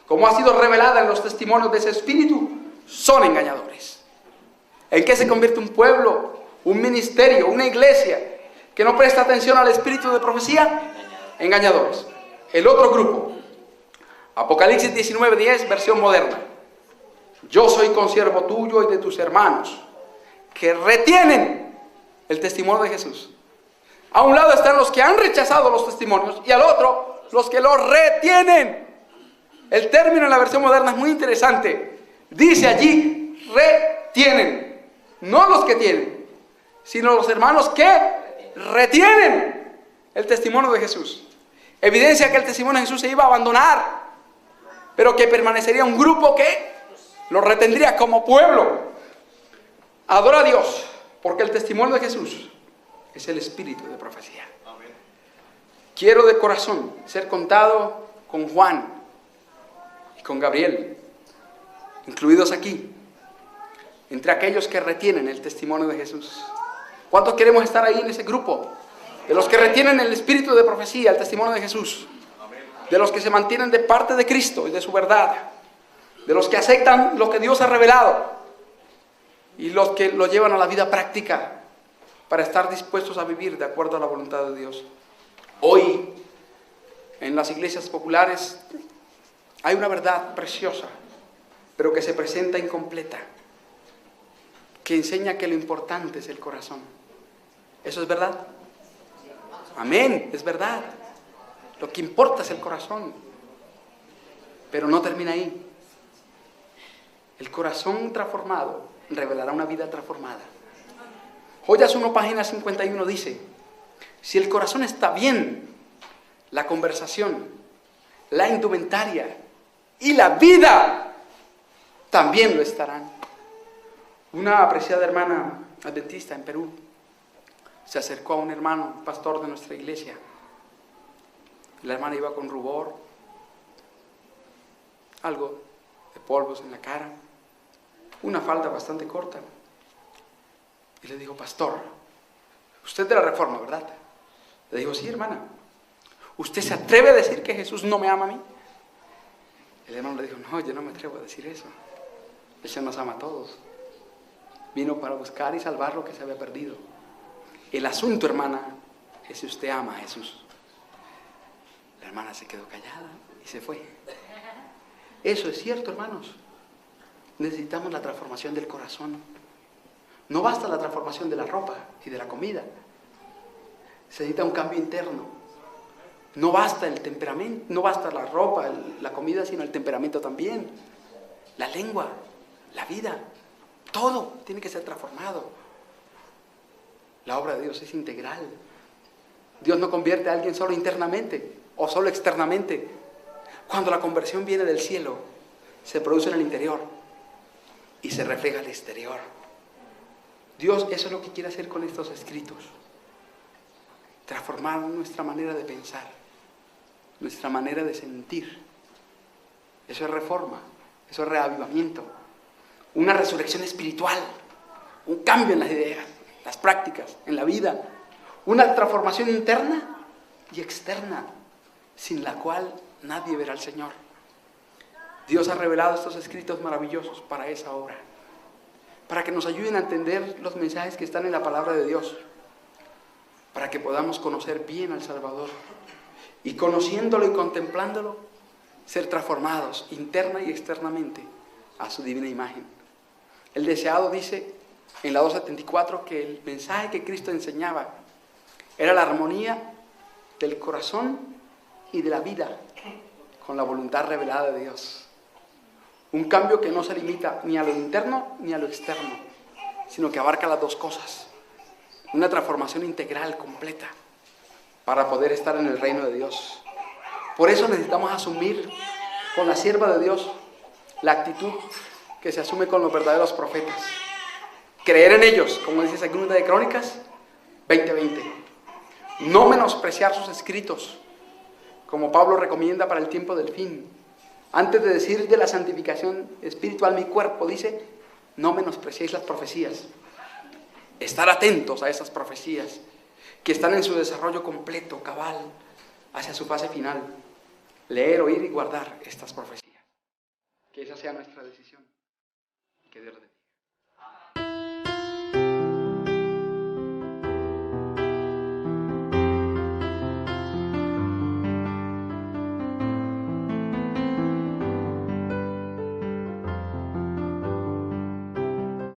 A: como ha sido revelada en los testimonios de ese espíritu, son engañadores. ¿En qué se convierte un pueblo, un ministerio, una iglesia que no presta atención al espíritu de profecía? Engañadores. El otro grupo, Apocalipsis 19:10, versión moderna. Yo soy consiervo tuyo y de tus hermanos, que retienen el testimonio de Jesús. A un lado están los que han rechazado los testimonios y al otro, los que los retienen. El término en la versión moderna es muy interesante. Dice allí, retienen. No los que tienen, sino los hermanos que retienen el testimonio de Jesús. Evidencia que el testimonio de Jesús se iba a abandonar, pero que permanecería un grupo que lo retendría como pueblo. Adora a Dios, porque el testimonio de Jesús es el espíritu de profecía. Amén. Quiero de corazón ser contado con Juan y con Gabriel, incluidos aquí, entre aquellos que retienen el testimonio de Jesús. ¿Cuántos queremos estar ahí en ese grupo? De los que retienen el espíritu de profecía, el testimonio de Jesús. De los que se mantienen de parte de Cristo y de su verdad. De los que aceptan lo que Dios ha revelado. Y los que lo llevan a la vida práctica para estar dispuestos a vivir de acuerdo a la voluntad de Dios. Hoy, en las iglesias populares, hay una verdad preciosa, pero que se presenta incompleta, que enseña que lo importante es el corazón. ¿Eso es verdad? Amén, es verdad. Lo que importa es el corazón. Pero no termina ahí. El corazón transformado revelará una vida transformada. Joyas 1, página 51 dice: si el corazón está bien, la conversación, la indumentaria y la vida también lo estarán. Una apreciada hermana adventista en Perú se acercó a un hermano, un pastor de nuestra iglesia. La hermana iba con rubor, algo de polvos en la cara, una falda bastante corta. Y le dijo: pastor, usted es de la Reforma, ¿verdad? Le dijo: sí, hermana. ¿Usted se atreve a decir que Jesús no me ama a mí? El hermano le dijo: no, yo no me atrevo a decir eso. Él se nos ama a todos. Vino para buscar y salvar lo que se había perdido. El asunto, hermana, es si usted ama a Jesús. La hermana se quedó callada y se fue. Eso es cierto, hermanos. Necesitamos la transformación del corazón. No basta la transformación de la ropa y de la comida. Se necesita un cambio interno. No basta el temperamento, no basta la ropa, la comida, sino el temperamento también. La lengua, la vida, todo tiene que ser transformado. La obra de Dios es integral. Dios no convierte a alguien solo internamente o solo externamente. Cuando la conversión viene del cielo, se produce en el interior y se refleja al exterior. Dios eso es lo que quiere hacer con estos escritos. Transformar nuestra manera de pensar, nuestra manera de sentir. Eso es reforma, eso es reavivamiento. Una resurrección espiritual, un cambio en las ideas, las prácticas, en la vida. Una transformación interna y externa, sin la cual nadie verá al Señor. Dios ha revelado estos escritos maravillosos para esa obra, para que nos ayuden a entender los mensajes que están en la palabra de Dios, para que podamos conocer bien al Salvador y conociéndolo y contemplándolo, ser transformados interna y externamente a su divina imagen. El deseado dice en la 274 que el mensaje que Cristo enseñaba era la armonía del corazón y de la vida con la voluntad revelada de Dios. Un cambio que no se limita ni a lo interno ni a lo externo, sino que abarca las dos cosas. Una transformación integral, completa, para poder estar en el reino de Dios. Por eso necesitamos asumir con la sierva de Dios la actitud que se asume con los verdaderos profetas. Creer en ellos, como dice Segunda de Crónicas 20:20. No menospreciar sus escritos, como Pablo recomienda para el tiempo del fin. Antes de decir de la santificación espiritual mi cuerpo, dice, no menospreciéis las profecías. Estar atentos a esas profecías que están en su desarrollo completo, cabal, hacia su fase final. Leer, oír y guardar estas profecías. Que esa sea nuestra decisión. Que Dios les bendiga.